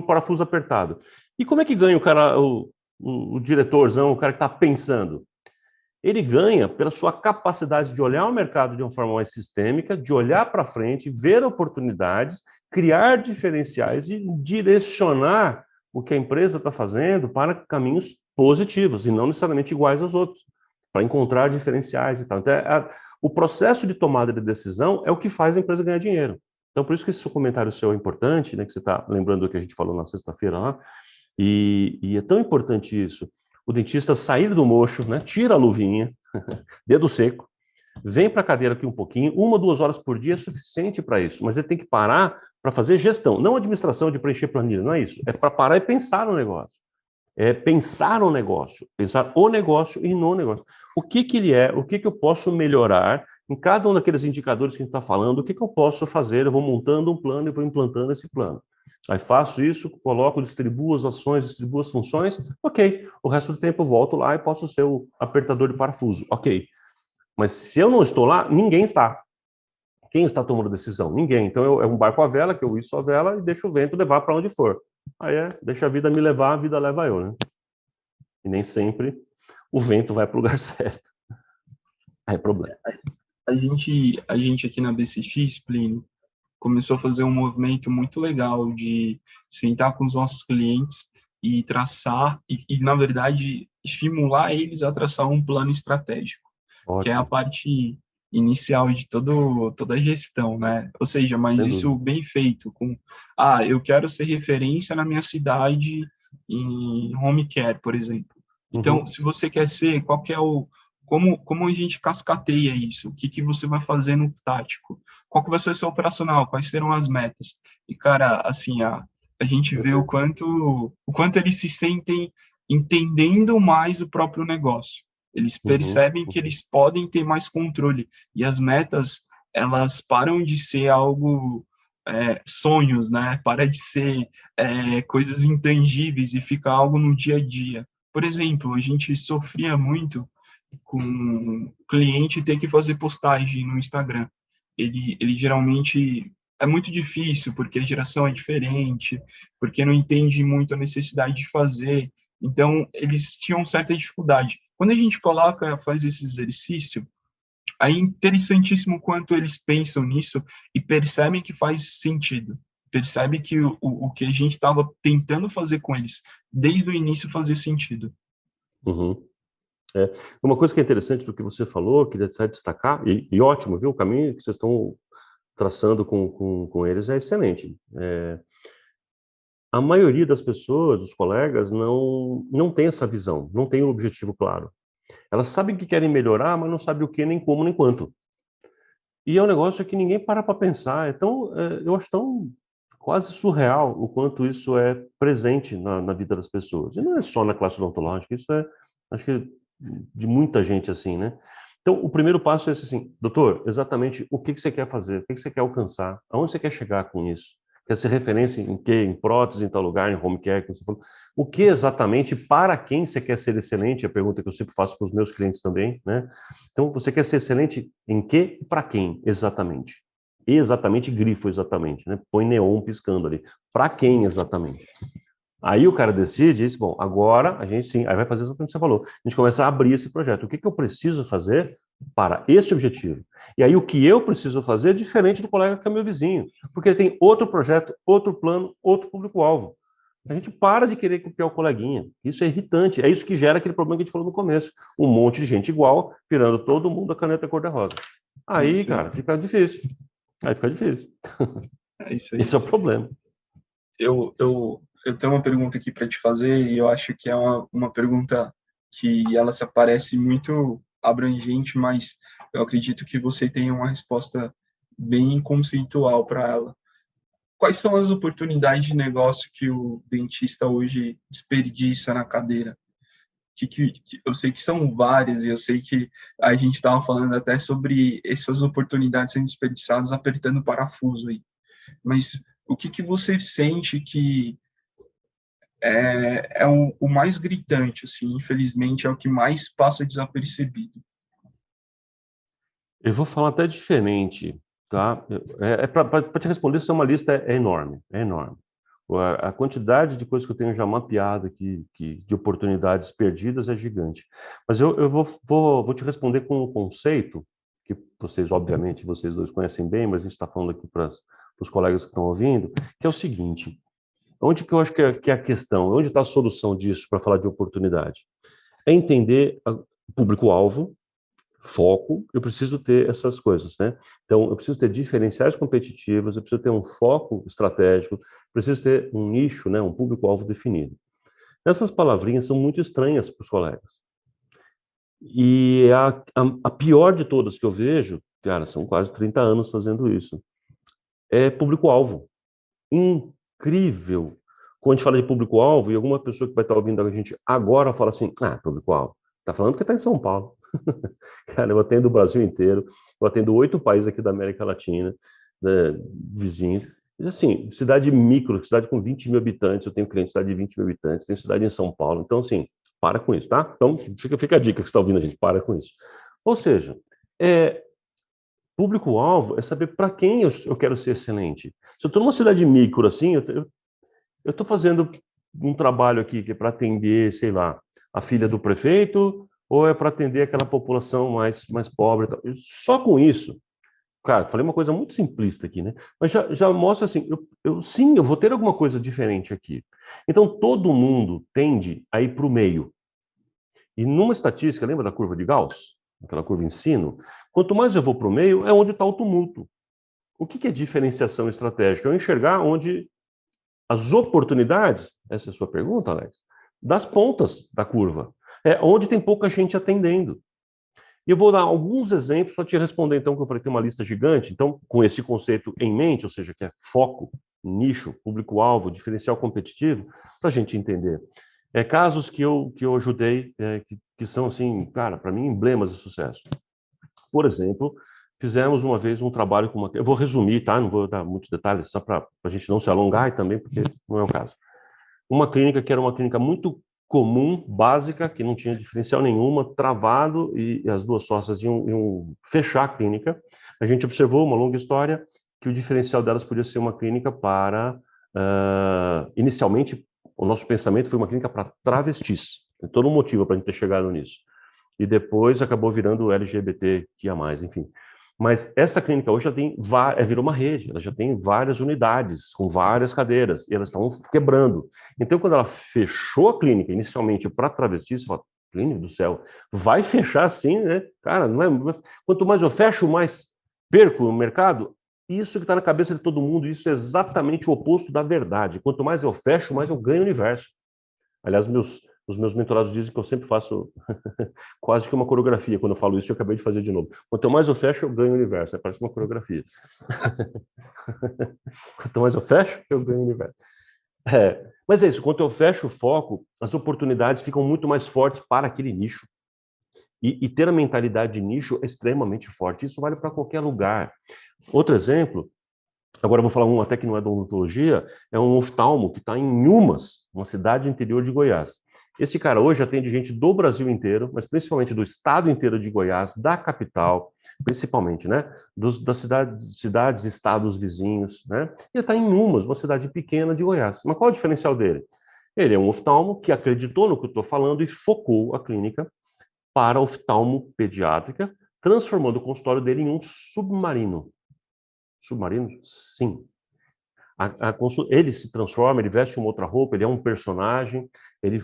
parafuso apertado. E como é que ganha o cara, o diretorzão, o cara que está pensando? Ele ganha pela sua capacidade de olhar o mercado de uma forma mais sistêmica, de olhar para frente, ver oportunidades, criar diferenciais e direcionar o que a empresa está fazendo para caminhos positivos e não necessariamente iguais aos outros, para encontrar diferenciais e tal. Então, o processo de tomada de decisão é o que faz a empresa ganhar dinheiro. Então, por isso que esse comentário seu é importante, né, que você está lembrando do que a gente falou na sexta-feira lá, e é tão importante isso. O dentista sair do mocho, né, tira a luvinha, dedo seco, vem para a cadeira aqui um pouquinho, 1 ou 2 horas por dia é suficiente para isso, mas ele tem que parar para fazer gestão, não administração de preencher planilha, não é isso, é para parar e pensar no negócio. É pensar no negócio, pensar o negócio e no negócio. O que ele é, o que eu posso melhorar em cada um daqueles indicadores que a gente está falando, o que eu posso fazer, eu vou montando um plano e vou implantando esse plano. Aí faço isso, coloco, distribuo as ações, distribuo as funções, ok. O resto do tempo eu volto lá e posso ser o apertador de parafuso, ok. Mas se eu não estou lá, ninguém está. Quem está tomando decisão? Ninguém. Então é um barco à vela, que eu iço a vela e deixo o vento levar para onde for. Aí deixa a vida me levar, a vida leva eu, né? E nem sempre o vento vai para o lugar certo. Aí é problema. A gente aqui na BCX, Plínio, começou a fazer um movimento muito legal de sentar com os nossos clientes e traçar, na verdade, estimular eles a traçar um plano estratégico, Ótimo. que é a parte inicial de toda a gestão, né? Ou seja, mas isso bem feito, eu quero ser referência na minha cidade em home care, por exemplo. Então, se você quer ser, qual que é como a gente cascateia isso? O que você vai fazer no tático? Qual que vai ser o seu operacional? Quais serão as metas? E, cara, assim, a gente vê o quanto eles se sentem entendendo mais o próprio negócio. Eles percebem que eles podem ter mais controle. E as metas, elas param de ser algo, sonhos, né? Para de ser coisas intangíveis e fica algo no dia a dia. Por exemplo, a gente sofria muito com o cliente ter que fazer postagem no Instagram. Ele geralmente é muito difícil, porque a geração é diferente, porque não entende muito a necessidade de fazer. Então, eles tinham certa dificuldade. Quando a gente faz esse exercício, é interessantíssimo quanto eles pensam nisso e percebem que faz sentido. Percebem que o que a gente estava tentando fazer com eles desde o início fazia sentido. Uma coisa que é interessante do que você falou, queria destacar, e ótimo, viu? O caminho que vocês estão traçando com eles é excelente. A maioria das pessoas, dos colegas, não tem essa visão, não tem um objetivo claro. Elas sabem que querem melhorar, mas não sabem o que, nem como, nem quanto. E é um negócio que ninguém para pensar. Então, eu acho tão quase surreal o quanto isso é presente na vida das pessoas. E não é só na classe odontológica, isso acho que de muita gente assim, né? Então, o primeiro passo é esse assim, doutor, exatamente o que você quer fazer, o que você quer alcançar, aonde você quer chegar com isso? Quer ser referência em quê? Em prótese, em tal lugar, em home care, como você falou. O que exatamente, para quem você quer ser excelente? É a pergunta que eu sempre faço para os meus clientes também, né? Então, você quer ser excelente em quê e para quem, exatamente? Exatamente, grifo exatamente, né? Põe neon piscando ali. Para quem exatamente? Aí o cara decide, diz, bom, agora a gente sim, aí vai fazer exatamente o que você falou. A gente começa a abrir esse projeto. O que eu preciso fazer para esse objetivo? E aí o que eu preciso fazer é diferente do colega que é meu vizinho, porque ele tem outro projeto, outro plano, outro público-alvo. A gente para de querer copiar o coleguinha. Isso é irritante. É isso que gera aquele problema que a gente falou no começo. Um monte de gente igual, virando todo mundo a caneta cor-de-rosa. Aí, cara, fica difícil. Aí fica difícil. É isso aí. Esse é o problema. Eu tenho uma pergunta aqui para te fazer e eu acho que é uma pergunta que ela se aparece muito abrangente, mas eu acredito que você tenha uma resposta bem conceitual para ela. Quais são as oportunidades de negócio que o dentista hoje desperdiça na cadeira? Eu sei que são várias e eu sei que a gente estava falando até sobre essas oportunidades sendo desperdiçadas apertando o parafuso aí. Mas o que você sente que o mais gritante, assim, infelizmente, é o que mais passa desapercebido? Eu vou falar até diferente, tá? Para te responder, isso é uma lista enorme, é enorme. A quantidade de coisas que eu tenho já mapeado aqui, de oportunidades perdidas é gigante. Mas eu vou te responder com um conceito que vocês, obviamente, vocês dois conhecem bem, mas a gente está falando aqui para os colegas que estão ouvindo, que é o seguinte: onde que eu acho que é a questão, onde está a solução disso para falar de oportunidade? É entender o público-alvo, foco, eu preciso ter essas coisas, né? Então, eu preciso ter diferenciais competitivos, eu preciso ter um foco estratégico, preciso ter um nicho, né, um público-alvo definido. Essas palavrinhas são muito estranhas para os colegas. E a pior de todas que eu vejo, cara, são quase 30 anos fazendo isso, é público-alvo. Incrível. Quando a gente fala de público-alvo, e alguma pessoa que vai estar ouvindo a gente agora fala assim, público-alvo, tá falando que está em São Paulo. Cara, eu atendo o Brasil inteiro, eu atendo 8 países aqui da América Latina, né, vizinhos. E assim, cidade micro, cidade com 20 mil habitantes, eu tenho cliente de cidade de 20 mil habitantes, tenho cidade em São Paulo. Então, assim, para com isso, tá? Então, fica a dica que você está ouvindo a gente, para com isso. Ou seja, público-alvo é saber para quem eu quero ser excelente. Se eu estou numa cidade micro, assim, eu estou fazendo um trabalho aqui que é para atender, sei lá, a filha do prefeito, ou é para atender aquela população mais pobre. Só com isso, cara, falei uma coisa muito simplista aqui, né? Mas já mostra assim, sim, eu vou ter alguma coisa diferente aqui. Então, todo mundo tende a ir para o meio. E numa estatística, lembra da curva de Gauss? Aquela curva ensino? Quanto mais eu vou para o meio, é onde está o tumulto. O que é diferenciação estratégica? Eu enxergar onde as oportunidades, essa é a sua pergunta, Alex, das pontas da curva. É onde tem pouca gente atendendo. E eu vou dar alguns exemplos para te responder, então, que eu falei que tem uma lista gigante. Então, com esse conceito em mente, ou seja, que é foco, nicho, público-alvo, diferencial competitivo, para a gente entender. Casos que eu ajudei, que são, assim, cara, para mim, emblemas de sucesso. Por exemplo, fizemos uma vez um trabalho com uma... Eu vou resumir, tá? Não vou dar muitos detalhes, só para a gente não se alongar e também porque não é o caso. Uma clínica que era uma clínica muito comum, básica, que não tinha diferencial nenhuma, travado, e as duas sócias iam fechar a clínica. A gente observou, uma longa história, que o diferencial delas podia ser uma clínica para... inicialmente, o nosso pensamento foi uma clínica para travestis. Tem todo um motivo para a gente ter chegado nisso. E depois acabou virando LGBTQIA+, enfim. Mas essa clínica hoje já tem, virou uma rede, ela já tem várias unidades, com várias cadeiras, e elas estão quebrando. Então, quando ela fechou a clínica, inicialmente para travestis, ela falou, Plínio do céu, vai fechar assim, né? Cara, não é, quanto mais eu fecho, mais perco o mercado. Isso que está na cabeça de todo mundo, isso é exatamente o oposto da verdade. Quanto mais eu fecho, mais eu ganho o universo. Aliás, os meus mentorados dizem que eu sempre faço quase que uma coreografia. Quando eu falo isso, eu acabei de fazer de novo. Quanto mais eu fecho, eu ganho o universo. Parece uma coreografia. Quanto mais eu fecho, eu ganho o universo. Mas é isso, quando eu fecho o foco, as oportunidades ficam muito mais fortes para aquele nicho. E ter a mentalidade de nicho é extremamente forte. Isso vale para qualquer lugar. Outro exemplo, agora eu vou falar um até que não é da odontologia, é um oftalmo que está em Humas, uma cidade interior de Goiás. Esse cara hoje atende gente do Brasil inteiro, mas principalmente do estado inteiro de Goiás, da capital, principalmente, né? Das cidades, estados vizinhos, né? Ele está em Humas, uma cidade pequena de Goiás. Mas qual é o diferencial dele? Ele é um oftalmo que acreditou no que eu estou falando e focou a clínica para a oftalmopediátrica, transformando o consultório dele em um submarino. Submarino? Sim. Ele se transforma, ele veste uma outra roupa, ele é um personagem, ele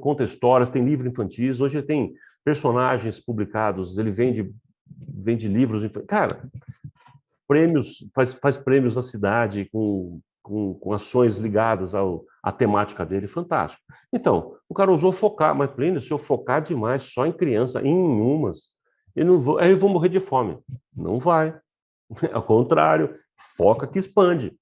conta histórias, tem livros infantis, hoje ele tem personagens publicados, ele vende livros infantis. Cara, prêmios, faz prêmios na cidade com ações ligadas à temática dele, fantástico. Então, o cara usou focar, mas Plínio, se eu focar demais só em criança, em umas, aí eu vou morrer de fome. Não vai. Ao contrário, foca que expande.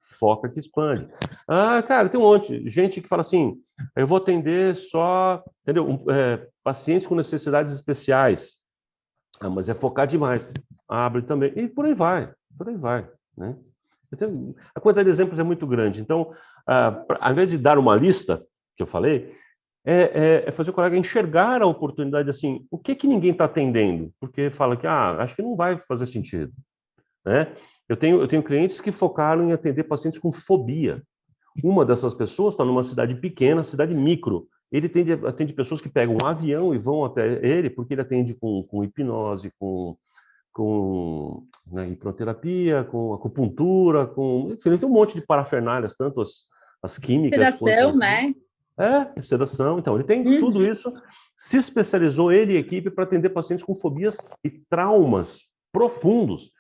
Foca que expande. Ah, cara, tem um monte de gente que fala assim, eu vou atender só, entendeu? Pacientes com necessidades especiais. Ah, mas é focar demais. Abre também. E por aí vai. Por aí vai, né? A quantidade de exemplos é muito grande. Então, ao invés de dar uma lista, que eu falei, é fazer o colega enxergar a oportunidade assim, o que ninguém está atendendo? Porque fala que, acho que não vai fazer sentido, né? Eu tenho clientes que focaram em atender pacientes com fobia. Uma dessas pessoas está numa cidade pequena, cidade micro. Ele atende pessoas que pegam um avião e vão até ele, porque ele atende com hipnose, com né, hipnoterapia, com acupuntura, enfim, tem um monte de parafernálias, tanto as químicas sedação, quanto... né? Sedação. Então, ele tem tudo isso, se especializou, ele e a equipe, para atender pacientes com fobias e traumas profundos.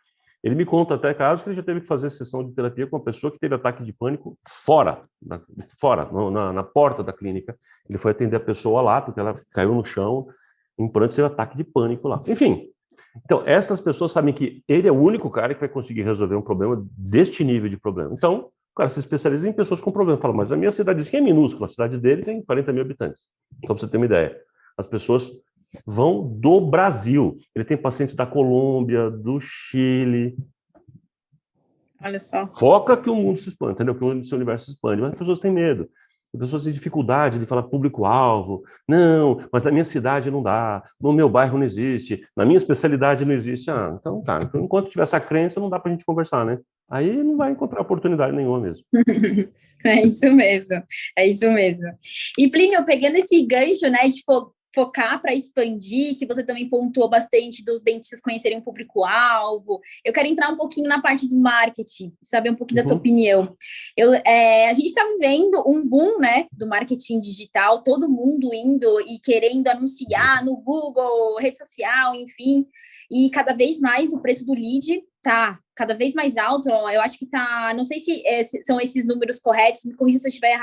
Ele me conta até casos que ele já teve que fazer sessão de terapia com uma pessoa que teve ataque de pânico fora, na porta da clínica. Ele foi atender a pessoa lá, porque ela caiu no chão, em pranto, teve ataque de pânico lá. Enfim, então, essas pessoas sabem que ele é o único cara que vai conseguir resolver um problema deste nível de problema. Então, o cara se especializa em pessoas com problema. Fala, mas a minha cidadezinha é minúscula, a cidade dele tem 40 mil habitantes. Só para você ter uma ideia. As pessoas vão do Brasil. Ele tem pacientes da Colômbia, do Chile. Olha só. Foca que o mundo se expande, entendeu? Que o seu universo se expande. Mas as pessoas têm medo. As pessoas têm dificuldade de falar público-alvo. Não, mas na minha cidade não dá, no meu bairro não existe, na minha especialidade não existe. Então tá, enquanto tiver essa crença, não dá pra gente conversar, né? Aí não vai encontrar oportunidade nenhuma mesmo. É isso mesmo, é isso mesmo. E Plínio, pegando esse gancho, né, de focar para expandir, que você também pontuou bastante dos dentistas conhecerem o público-alvo. Eu quero entrar um pouquinho na parte do marketing, saber um pouquinho da sua opinião. A gente está vivendo um boom, né, do marketing digital, todo mundo indo e querendo anunciar no Google, rede social, enfim, e cada vez mais o preço do lead tá cada vez mais alto. Eu acho que tá, não sei se são esses números corretos, me corrija se eu estiver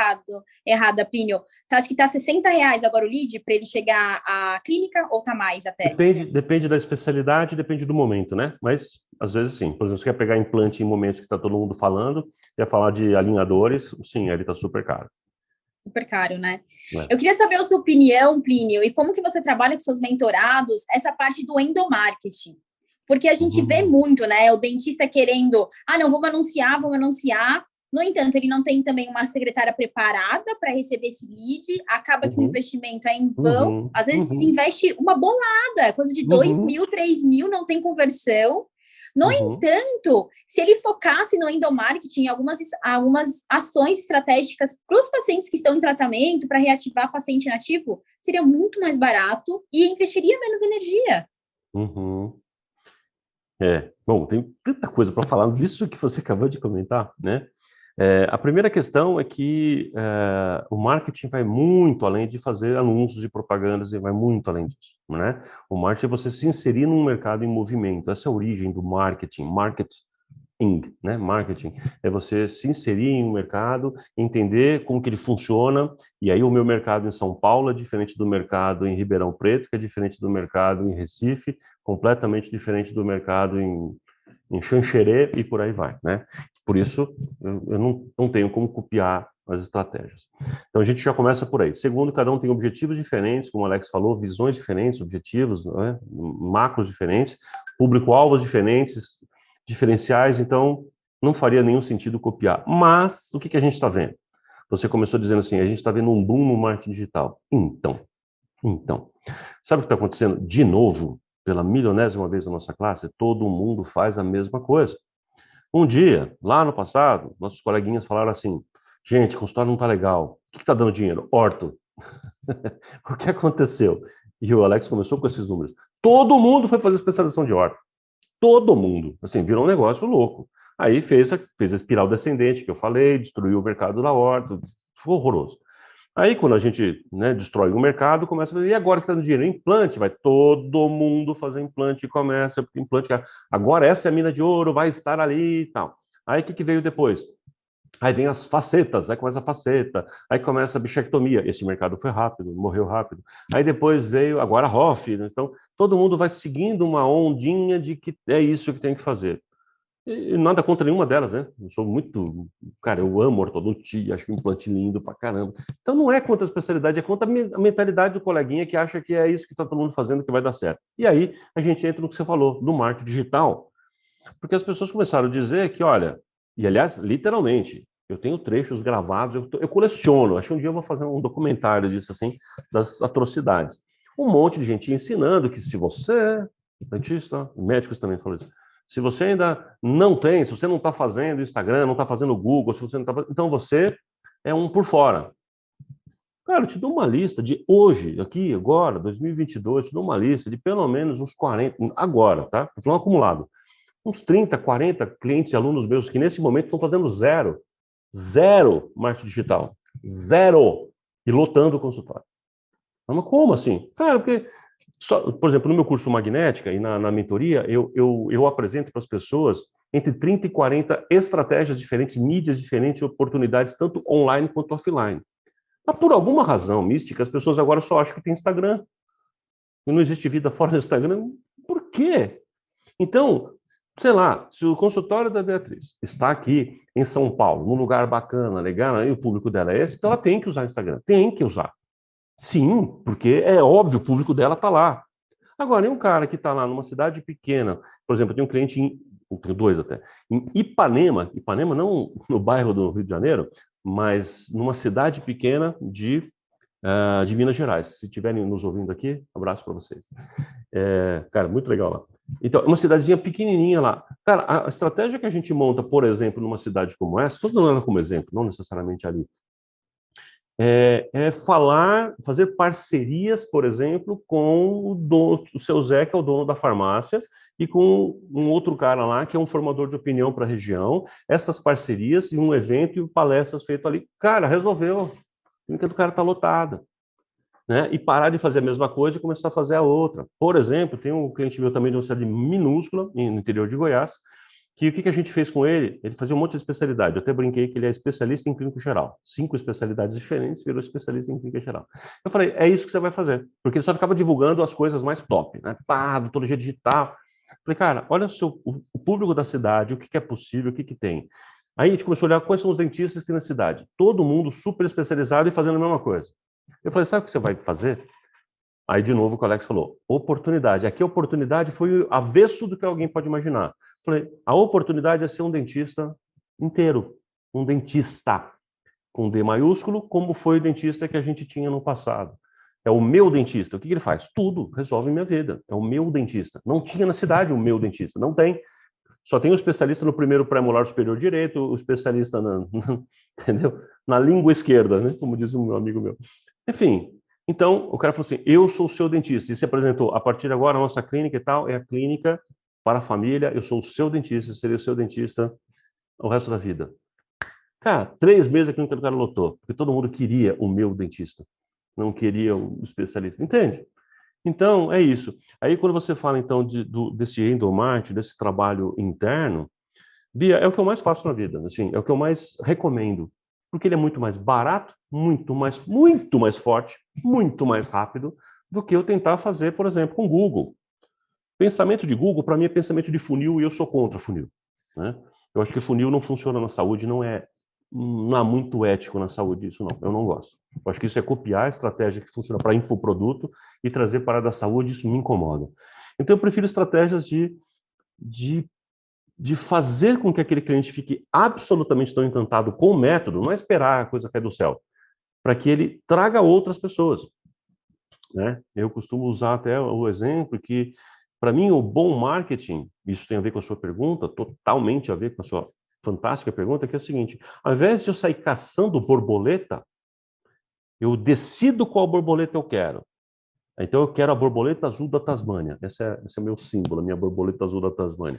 errada, Plínio. Acho que tá R$60 agora o lead para ele chegar à clínica, ou tá mais até? Depende da especialidade, depende do momento, né? Mas às vezes sim. Por exemplo, você quer pegar implante em momentos que tá todo mundo falando, quer falar de alinhadores, sim, ele tá super caro. Super caro, né? Eu queria saber a sua opinião, Plínio, e como que você trabalha com seus mentorados, essa parte do endomarketing. Porque a gente vê muito, né? O dentista querendo, não, vamos anunciar. No entanto, ele não tem também uma secretária preparada para receber esse lead, acaba que o investimento é em vão, às vezes se investe uma bolada, coisa de 2 mil, 3 mil, não tem conversão. No entanto, se ele focasse no endomarketing, algumas ações estratégicas para os pacientes que estão em tratamento, para reativar paciente inativo, seria muito mais barato e investiria menos energia. Bom, tem tanta coisa para falar disso que você acabou de comentar, né? A primeira questão é que o marketing vai muito além de fazer anúncios e propagandas, e vai muito além disso, né? O marketing é você se inserir num mercado em movimento. Essa é a origem do marketing, né? Marketing é você se inserir em um mercado, entender como que ele funciona, e aí o meu mercado em São Paulo é diferente do mercado em Ribeirão Preto, que é diferente do mercado em Recife, completamente diferente do mercado em Xanxerê e por aí vai, né? Por isso, eu não tenho como copiar as estratégias. Então, a gente já começa por aí. Segundo, cada um tem objetivos diferentes, como o Alex falou, visões diferentes, objetivos, né? Macros diferentes, público-alvos diferentes, diferenciais, então não faria nenhum sentido copiar. Mas, o que a gente está vendo? Você começou dizendo assim, a gente está vendo um boom no marketing digital. Então, sabe o que está acontecendo? De novo, pela milionésima vez na nossa classe, todo mundo faz a mesma coisa. Um dia, lá no passado, nossos coleguinhas falaram assim, gente, o consultório não está legal. O que está dando dinheiro? Orto. O que aconteceu? E o Alex começou com esses números. Todo mundo foi fazer especialização de orto. Todo mundo. Assim, virou um negócio louco. Aí fez a espiral descendente que eu falei, destruiu o mercado da horta, foi horroroso. Aí, quando a gente, né, destrói o mercado, começa a fazer, e agora que está no dinheiro? Implante, vai todo mundo fazer implante e começa, porque implante, agora essa é a mina de ouro, vai estar ali e tal. Aí, o que veio depois? Aí vem as facetas, aí começa a faceta, aí começa a bichectomia. Esse mercado foi rápido, morreu rápido. Aí depois veio agora a ROF, né? Então todo mundo vai seguindo uma ondinha de que é isso que tem que fazer. E nada contra nenhuma delas, né? Eu sou muito... Cara, eu amo ortodontia, acho o implante lindo pra caramba. Então não é contra a especialidade, é contra a mentalidade do coleguinha que acha que é isso que tá todo mundo fazendo que vai dar certo. E aí a gente entra no que você falou, do marketing digital, porque as pessoas começaram a dizer que, olha, e aliás, literalmente, eu tenho trechos gravados, eu coleciono, acho que um dia eu vou fazer um documentário disso, assim, das atrocidades. Um monte de gente ensinando que se você, dentista, médicos também falam isso, se você ainda não tem, se você não está fazendo Instagram, não está fazendo Google, se você não tá, então você é um por fora. Cara, eu te dou uma lista de hoje, aqui, agora, 2022, te dou uma lista de pelo menos uns 40, agora, tá? Estou acumulado. Uns 30, 40 clientes e alunos meus que nesse momento estão fazendo zero marketing digital. Zero. E lotando o consultório. Mas como assim? Cara, porque, por exemplo, no meu curso Magnética e na mentoria, eu apresento para as pessoas entre 30 e 40 estratégias diferentes, mídias diferentes, oportunidades, tanto online quanto offline. Mas por alguma razão mística, as pessoas agora só acham que tem Instagram. E não existe vida fora do Instagram. Por quê? Então, sei lá, se o consultório da Beatriz está aqui em São Paulo, num lugar bacana, legal, e o público dela é esse, então ela tem que usar Instagram. Tem que usar. Sim, porque é óbvio, o público dela está lá. Agora, tem um cara que está lá numa cidade pequena, por exemplo, eu tenho um cliente, tenho dois até, em Ipanema não no bairro do Rio de Janeiro, mas numa cidade pequena de Minas Gerais. Se estiverem nos ouvindo aqui, abraço para vocês. Cara, muito legal lá. Então, uma cidadezinha pequenininha lá. Cara, a estratégia que a gente monta, por exemplo, numa cidade como essa, estou dando ela como exemplo, não necessariamente ali, fazer parcerias, por exemplo, com o seu Zé, que é o dono da farmácia, e com um outro cara lá, que é um formador de opinião para a região. Essas parcerias e um evento e palestras feitas ali. Cara, resolveu. A clínica do cara está lotada. Né? E parar de fazer a mesma coisa e começar a fazer a outra. Por exemplo, tem um cliente meu também de uma cidade minúscula, no interior de Goiás, que o que a gente fez com ele? Ele fazia um monte de especialidade. Eu até brinquei que ele é especialista em clínico geral. 5 especialidades diferentes, virou especialista em clínica geral. Eu falei, é isso que você vai fazer. Porque ele só ficava divulgando as coisas mais top, né? Pá, odontologia digital. Eu falei, cara, olha o público da cidade, o que é possível, o que tem. Aí a gente começou a olhar quais são os dentistas que tem na cidade. Todo mundo super especializado e fazendo a mesma coisa. Eu falei, sabe o que você vai fazer? Aí, de novo, o Alex falou, oportunidade. Aqui a oportunidade foi o avesso do que alguém pode imaginar. Eu falei, a oportunidade é ser um dentista inteiro. Um dentista com D maiúsculo, como foi o dentista que a gente tinha no passado. É o meu dentista. O que ele faz? Tudo. Resolve minha vida. É o meu dentista. Não tinha na cidade o meu dentista. Não tem. Só tem o especialista no primeiro pré-molar superior direito, o especialista entendeu? Na língua esquerda, né? Como diz um amigo meu. Enfim, então o cara falou assim, eu sou o seu dentista. E se apresentou, a partir de agora, a nossa clínica e tal, é a clínica para a família, eu sou o seu dentista, serei o seu dentista o resto da vida. Cara, 3 meses a clínica do cara lotou, porque todo mundo queria o meu dentista, não queria o especialista, entende? Então, é isso. Aí, quando você fala, então, desse endomarketing, desse trabalho interno, Bia, é o que eu mais faço na vida, assim, é o que eu mais recomendo, porque ele é muito mais barato, muito mais forte, muito mais rápido do que eu tentar fazer, por exemplo, com Google. Pensamento de Google, para mim, é pensamento de funil e eu sou contra funil, né? Eu acho que funil não funciona na saúde, não há muito ético na saúde isso, não. Eu não gosto. Eu acho que isso é copiar a estratégia que funciona para infoproduto e trazer para a da saúde, isso me incomoda. Então, eu prefiro estratégias de, de fazer com que aquele cliente fique absolutamente tão encantado com o método, não é esperar a coisa cair do céu, para que ele traga outras pessoas, né? Eu costumo usar até o exemplo que, para mim, o bom marketing, isso tem a ver com a sua pergunta, totalmente a ver com a sua fantástica pergunta, que é a seguinte: ao invés de eu sair caçando borboleta, eu decido qual borboleta eu quero. Então, eu quero a borboleta azul da Tasmânia. Esse é o meu símbolo, a minha borboleta azul da Tasmânia.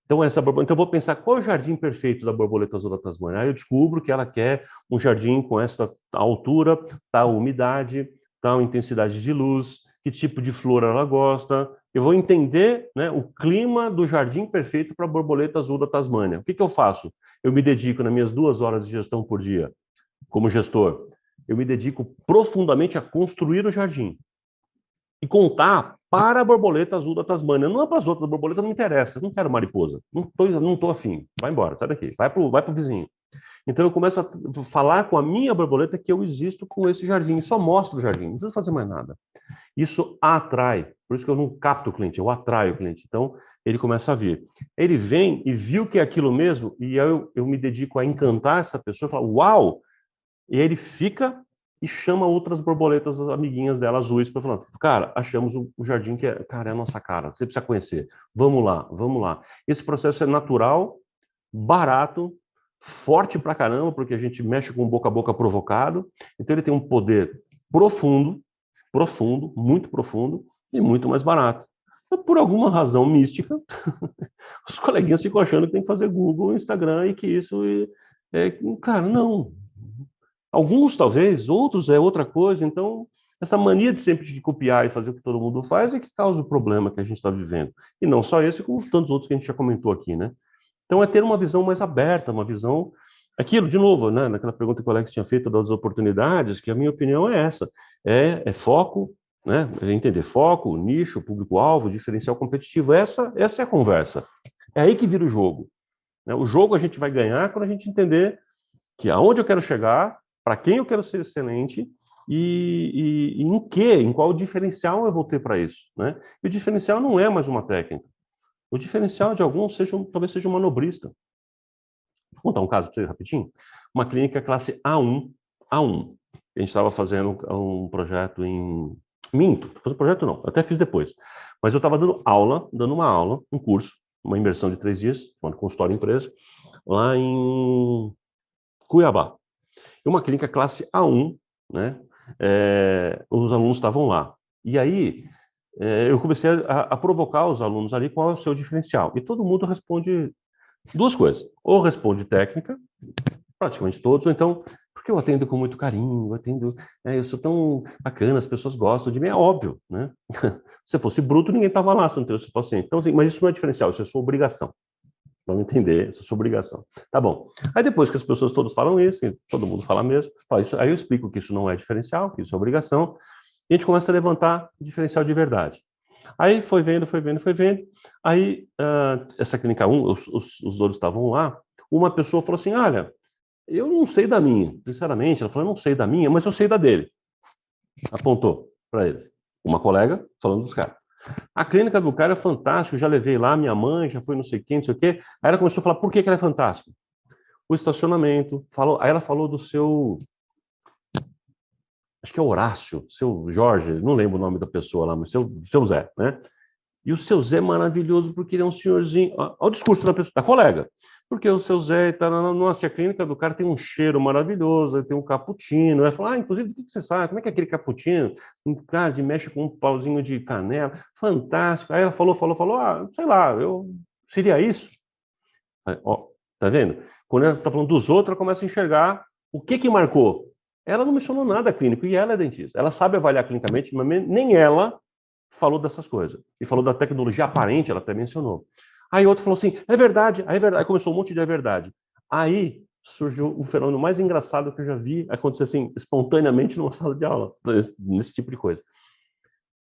Então, então, eu vou pensar qual é o jardim perfeito da borboleta azul da Tasmânia. Aí eu descubro que ela quer um jardim com essa altura, tal umidade, tal intensidade de luz, que tipo de flor ela gosta. Eu vou entender, né, o clima do jardim perfeito para a borboleta azul da Tasmânia. O que eu faço? Eu me dedico nas minhas 2 horas de gestão por dia, como gestor. Eu me dedico profundamente a construir o jardim e contar para a borboleta azul da Tasmânia. Não é para as outras, a borboleta não me interessa, eu não quero mariposa, não tô afim, vai embora, sai daqui, vai pro vizinho. Então eu começo a falar com a minha borboleta que eu existo com esse jardim, só mostro o jardim, não preciso fazer mais nada. Isso atrai, por isso que eu não capto o cliente, eu atraio o cliente. Então ele começa a vir. Ele vem e viu que é aquilo mesmo, e eu me dedico a encantar essa pessoa, e falo, uau! E aí ele fica e chama outras borboletas amiguinhas dela, azuis, para falar, cara, achamos o jardim que é, cara, é a nossa cara, você precisa conhecer, vamos lá, vamos lá. Esse processo é natural, barato, forte pra caramba, porque a gente mexe com boca a boca provocado, então ele tem um poder profundo, muito profundo, e muito mais barato. Por alguma razão mística, os coleguinhas ficam achando que tem que fazer Google, Instagram, e que isso cara, não. Alguns, talvez, outros é outra coisa. Então, essa mania de sempre de copiar e fazer o que todo mundo faz é que causa o problema que a gente está vivendo. E não só esse, como tantos outros que a gente já comentou aqui, né? Então, é ter uma visão mais aberta, uma visão... Aquilo, de novo, né, naquela pergunta que o Alex tinha feito das oportunidades, que a minha opinião é essa. É foco, né? É entender foco, nicho, público-alvo, diferencial competitivo. Essa é a conversa. É aí que vira o jogo, né? O jogo a gente vai ganhar quando a gente entender que aonde eu quero chegar, para quem eu quero ser excelente e em qual diferencial eu vou ter para isso, né? E o diferencial não é mais uma técnica. O diferencial de alguns talvez seja um manobrista. Vou contar um caso para vocês rapidinho. Uma clínica classe A1. A gente estava fazendo um projeto em... Minto, fazer projeto não, até fiz depois. Mas eu estava dando uma aula, um curso, uma imersão de 3 dias, uma consultório empresa, lá em Cuiabá. E uma clínica classe A1, né? Os alunos estavam lá. E aí, eu comecei a provocar os alunos ali qual é o seu diferencial. E todo mundo responde 2 coisas. Ou responde técnica, praticamente todos, ou então, porque eu atendo com muito carinho, eu sou tão bacana, as pessoas gostam de mim, é óbvio, né? Se fosse bruto, ninguém estava lá, se não tivesse paciente. Então, assim, mas isso não é diferencial, isso é sua obrigação. Vamos entender, essa é a sua obrigação. Tá bom. Aí depois que as pessoas todas falam isso, e todo mundo fala mesmo, aí eu explico que isso não é diferencial, que isso é obrigação, e a gente começa a levantar o diferencial de verdade. Aí foi vendo. Aí essa clínica 1, os donos estavam lá, uma pessoa falou assim, olha, eu não sei da minha, sinceramente, ela falou, eu não sei da minha, mas eu sei da dele. Apontou para ele. Uma colega falando dos caras. A clínica do cara é fantástica, eu já levei lá, minha mãe, já foi não sei quem, não sei o quê. Aí ela começou a falar, por que ela é fantástica? O estacionamento, aí ela falou do seu, acho que é Horácio, seu Jorge, não lembro o nome da pessoa lá, mas seu Zé, né? E o seu Zé é maravilhoso porque ele é um senhorzinho, olha o discurso da colega, porque o seu Zé está nossa, a clínica do cara tem um cheiro maravilhoso, ele tem um cappuccino, aí fala, inclusive, do que você sabe? Como é que é aquele cappuccino? Um cara de mexe com um pauzinho de canela, fantástico. Aí ela falou, sei lá, seria isso? Ó, tá vendo? Quando ela está falando dos outros, ela começa a enxergar o que marcou. Ela não mencionou nada clínico, e ela é dentista. Ela sabe avaliar clinicamente, mas nem ela falou dessas coisas. E falou da tecnologia aparente, ela até mencionou. Aí outro falou assim, é verdade, aí começou um monte de é verdade. Aí surgiu um fenômeno mais engraçado que eu já vi acontecer assim, espontaneamente numa sala de aula, nesse tipo de coisa.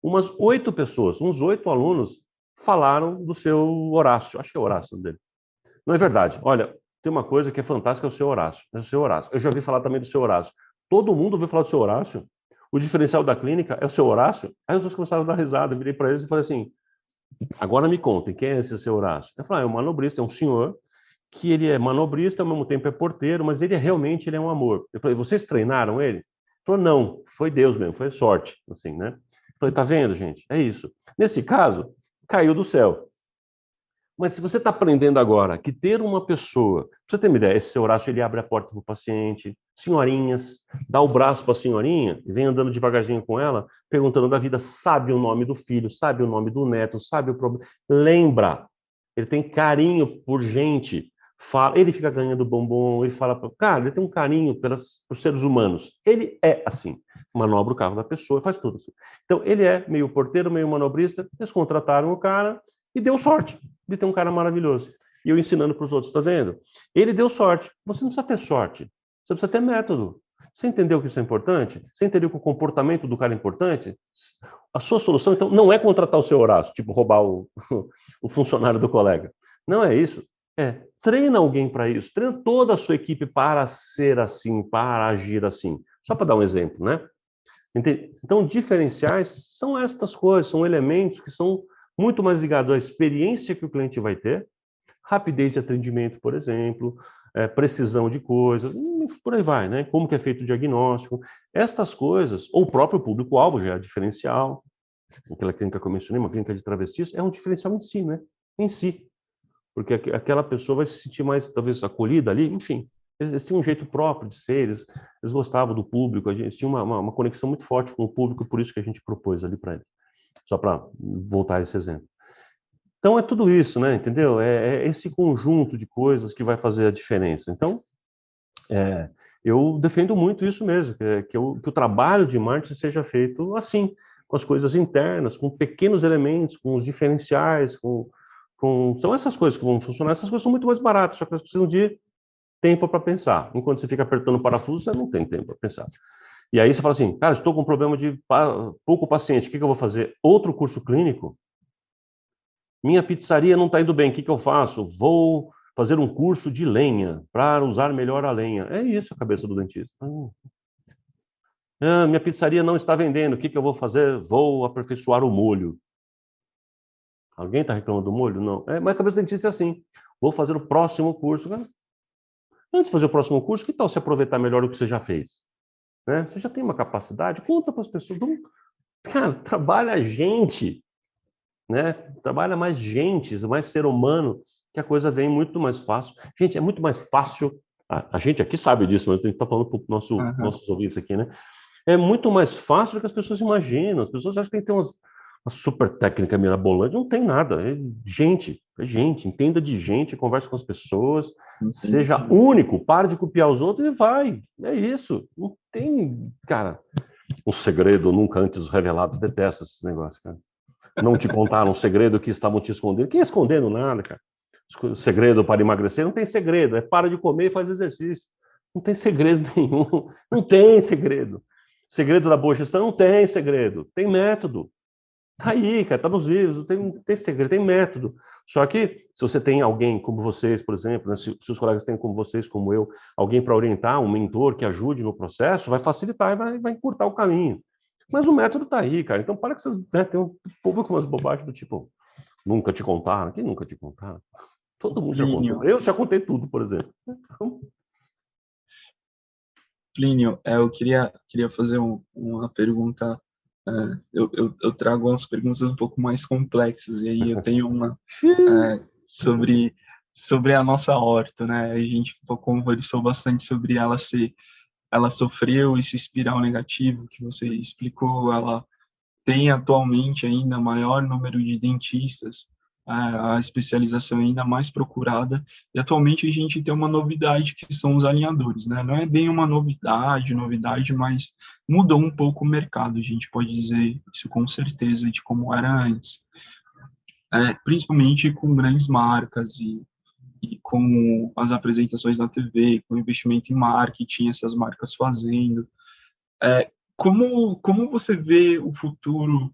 Umas 8 pessoas, uns 8 alunos falaram do seu Horácio, acho que é o Horácio dele. Não é verdade. Olha, tem uma coisa que é fantástica, é o seu Horácio. É o seu Horácio. Eu já ouvi falar também do seu Horácio. Todo mundo ouviu falar do seu Horácio. O diferencial da clínica é o seu Horácio. Aí os outros começaram a dar risada. Eu virei para eles e falei assim, agora me contem, quem é esse seu Horácio? Eu falei, é um manobrista, é um senhor que ele é manobrista, ao mesmo tempo é porteiro, mas ele realmente ele é um amor. Eu falei, vocês treinaram ele? Ele falou, não, foi Deus mesmo, foi sorte, assim, né? Eu falei, tá vendo, gente? É isso. Nesse caso, caiu do céu. Mas se você está aprendendo agora que ter uma pessoa, pra você ter uma ideia, esse seu Horácio, ele abre a porta para o paciente, senhorinhas, dá o braço para a senhorinha, e vem andando devagarzinho com ela, perguntando da vida, sabe o nome do filho, sabe o nome do neto, sabe o problema. Lembra, ele tem carinho por gente, fala, ele fica ganhando bombom, ele fala, cara, ele tem um carinho por seres humanos. Ele é assim, manobra o carro da pessoa, faz tudo assim. Então, ele é meio porteiro, meio manobrista, eles contrataram o cara e deu sorte de ter um cara maravilhoso. E eu ensinando para os outros, tá vendo? Ele deu sorte. Você não precisa ter sorte. Você precisa ter método. Você entendeu que isso é importante? Você entendeu que o comportamento do cara é importante? A sua solução, então, não é contratar o seu Horácio, tipo, roubar o funcionário do colega. Não é isso. É, treina alguém para isso. Treina toda a sua equipe para ser assim, para agir assim. Só para dar um exemplo, né? Então, diferenciais são estas coisas, são elementos que são muito mais ligado à experiência que o cliente vai ter, rapidez de atendimento, por exemplo, precisão de coisas, por aí vai, né? Como que é feito o diagnóstico. Estas coisas, ou o próprio público-alvo já é diferencial. Aquela clínica que eu mencionei, uma clínica de travestis, é um diferencial em si, né? Em si. Porque aquela pessoa vai se sentir mais, talvez, acolhida ali, enfim. Eles tinham um jeito próprio de ser, eles gostavam do público, eles tinham uma conexão muito forte com o público, por isso que a gente propôs ali para eles. Só para voltar a esse exemplo. Então, é tudo isso, né? Entendeu? É esse conjunto de coisas que vai fazer a diferença. Então, eu defendo muito isso mesmo, que o trabalho de marketing seja feito assim, com as coisas internas, com pequenos elementos, com os diferenciais, são essas coisas que vão funcionar. Essas coisas são muito mais baratas, só que elas precisam de tempo para pensar. Enquanto você fica apertando o parafuso, você não tem tempo para pensar. E aí você fala assim, cara, estou com um problema de pouco paciente, o que eu vou fazer? Outro curso clínico? Minha pizzaria não está indo bem, o que eu faço? Vou fazer um curso de lenha, para usar melhor a lenha. É isso a cabeça do dentista. Minha pizzaria não está vendendo, o que eu vou fazer? Vou aperfeiçoar o molho. Alguém está reclamando do molho? Não. Mas a cabeça do dentista é assim, vou fazer o próximo curso. Antes de fazer o próximo curso, que tal você aproveitar melhor o que você já fez? Né? Você já tem uma capacidade, conta para as pessoas. Cara, trabalha gente, né? Trabalha mais gente, mais ser humano, que a coisa vem muito mais fácil. Gente, é muito mais fácil, a gente aqui sabe disso, mas a gente está falando para os nossos ouvintes aqui, né? É muito mais fácil do que as pessoas imaginam. As pessoas acham que tem que ter uma super técnica mirabolante. Não tem nada. É gente. Entenda de gente, converse com as pessoas, seja único, pare de copiar os outros e vai. É isso. Não tem, cara, um segredo nunca antes revelado. Detesto esses negócios, cara. Não te contaram um segredo que estavam te escondendo. Quem escondendo nada, cara? Segredo para emagrecer? Não tem segredo. É para de comer e faz exercício. Não tem segredo nenhum. Não tem segredo. Segredo da boa gestão? Não tem segredo. Tem método. Tá aí, cara, tá nos livros, tem segredo, tem método. Só que, se você tem alguém como vocês, por exemplo, né, se os colegas têm como vocês, como eu, alguém para orientar, um mentor que ajude no processo, vai facilitar e vai encurtar o caminho. Mas o método tá aí, cara. Então, para que vocês, né, tem um povo com umas bobagens do tipo, nunca te contaram. Quem nunca te contaram? Todo mundo já contou. Eu já contei tudo, por exemplo. Plínio, eu queria fazer uma pergunta. Eu trago umas perguntas um pouco mais complexas, e aí eu tenho uma sobre a nossa orto, né? A gente conversou bastante sobre ela sofreu esse espiral negativo que você explicou, ela tem atualmente ainda maior número de dentistas, a especialização é ainda mais procurada, e atualmente a gente tem uma novidade que são os alinhadores, né? Não é bem uma novidade, mas mudou um pouco o mercado, a gente pode dizer isso com certeza, de como era antes. Principalmente com grandes marcas e com as apresentações na TV, com investimento em marketing, essas marcas fazendo. Como você vê o futuro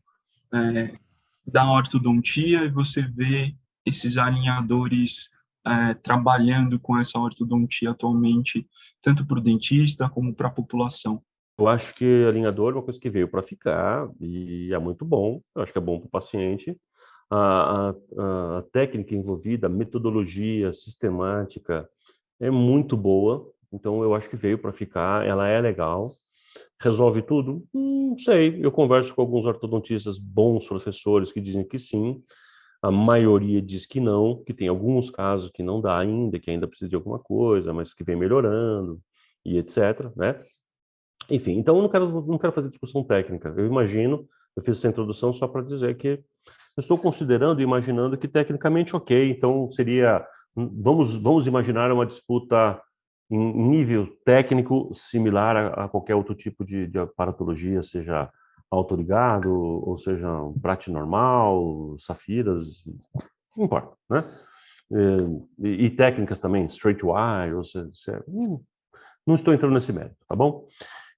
da ortodontia e você vê esses alinhadores trabalhando com essa ortodontia atualmente, tanto para o dentista como para a população? Eu acho que alinhador é uma coisa que veio para ficar e é muito bom. Eu acho que é bom para o paciente. A técnica envolvida, a metodologia sistemática é muito boa. Então, eu acho que veio para ficar. Ela é legal. Resolve tudo? Não sei. Eu converso com alguns ortodontistas, bons professores, que dizem que sim. A maioria diz que não, que tem alguns casos que não dá ainda, que ainda precisa de alguma coisa, mas que vem melhorando e etc, né? Enfim, então eu não quero fazer discussão técnica. Eu imagino, eu fiz essa introdução só para dizer que eu estou considerando e imaginando que tecnicamente ok, então seria, vamos imaginar uma disputa em nível técnico similar a qualquer outro tipo de aparatologia, seja autoligado, ou seja um prate normal, safiras, não importa, né? E técnicas também, straight wire, ou seja, não estou entrando nesse mérito, tá bom?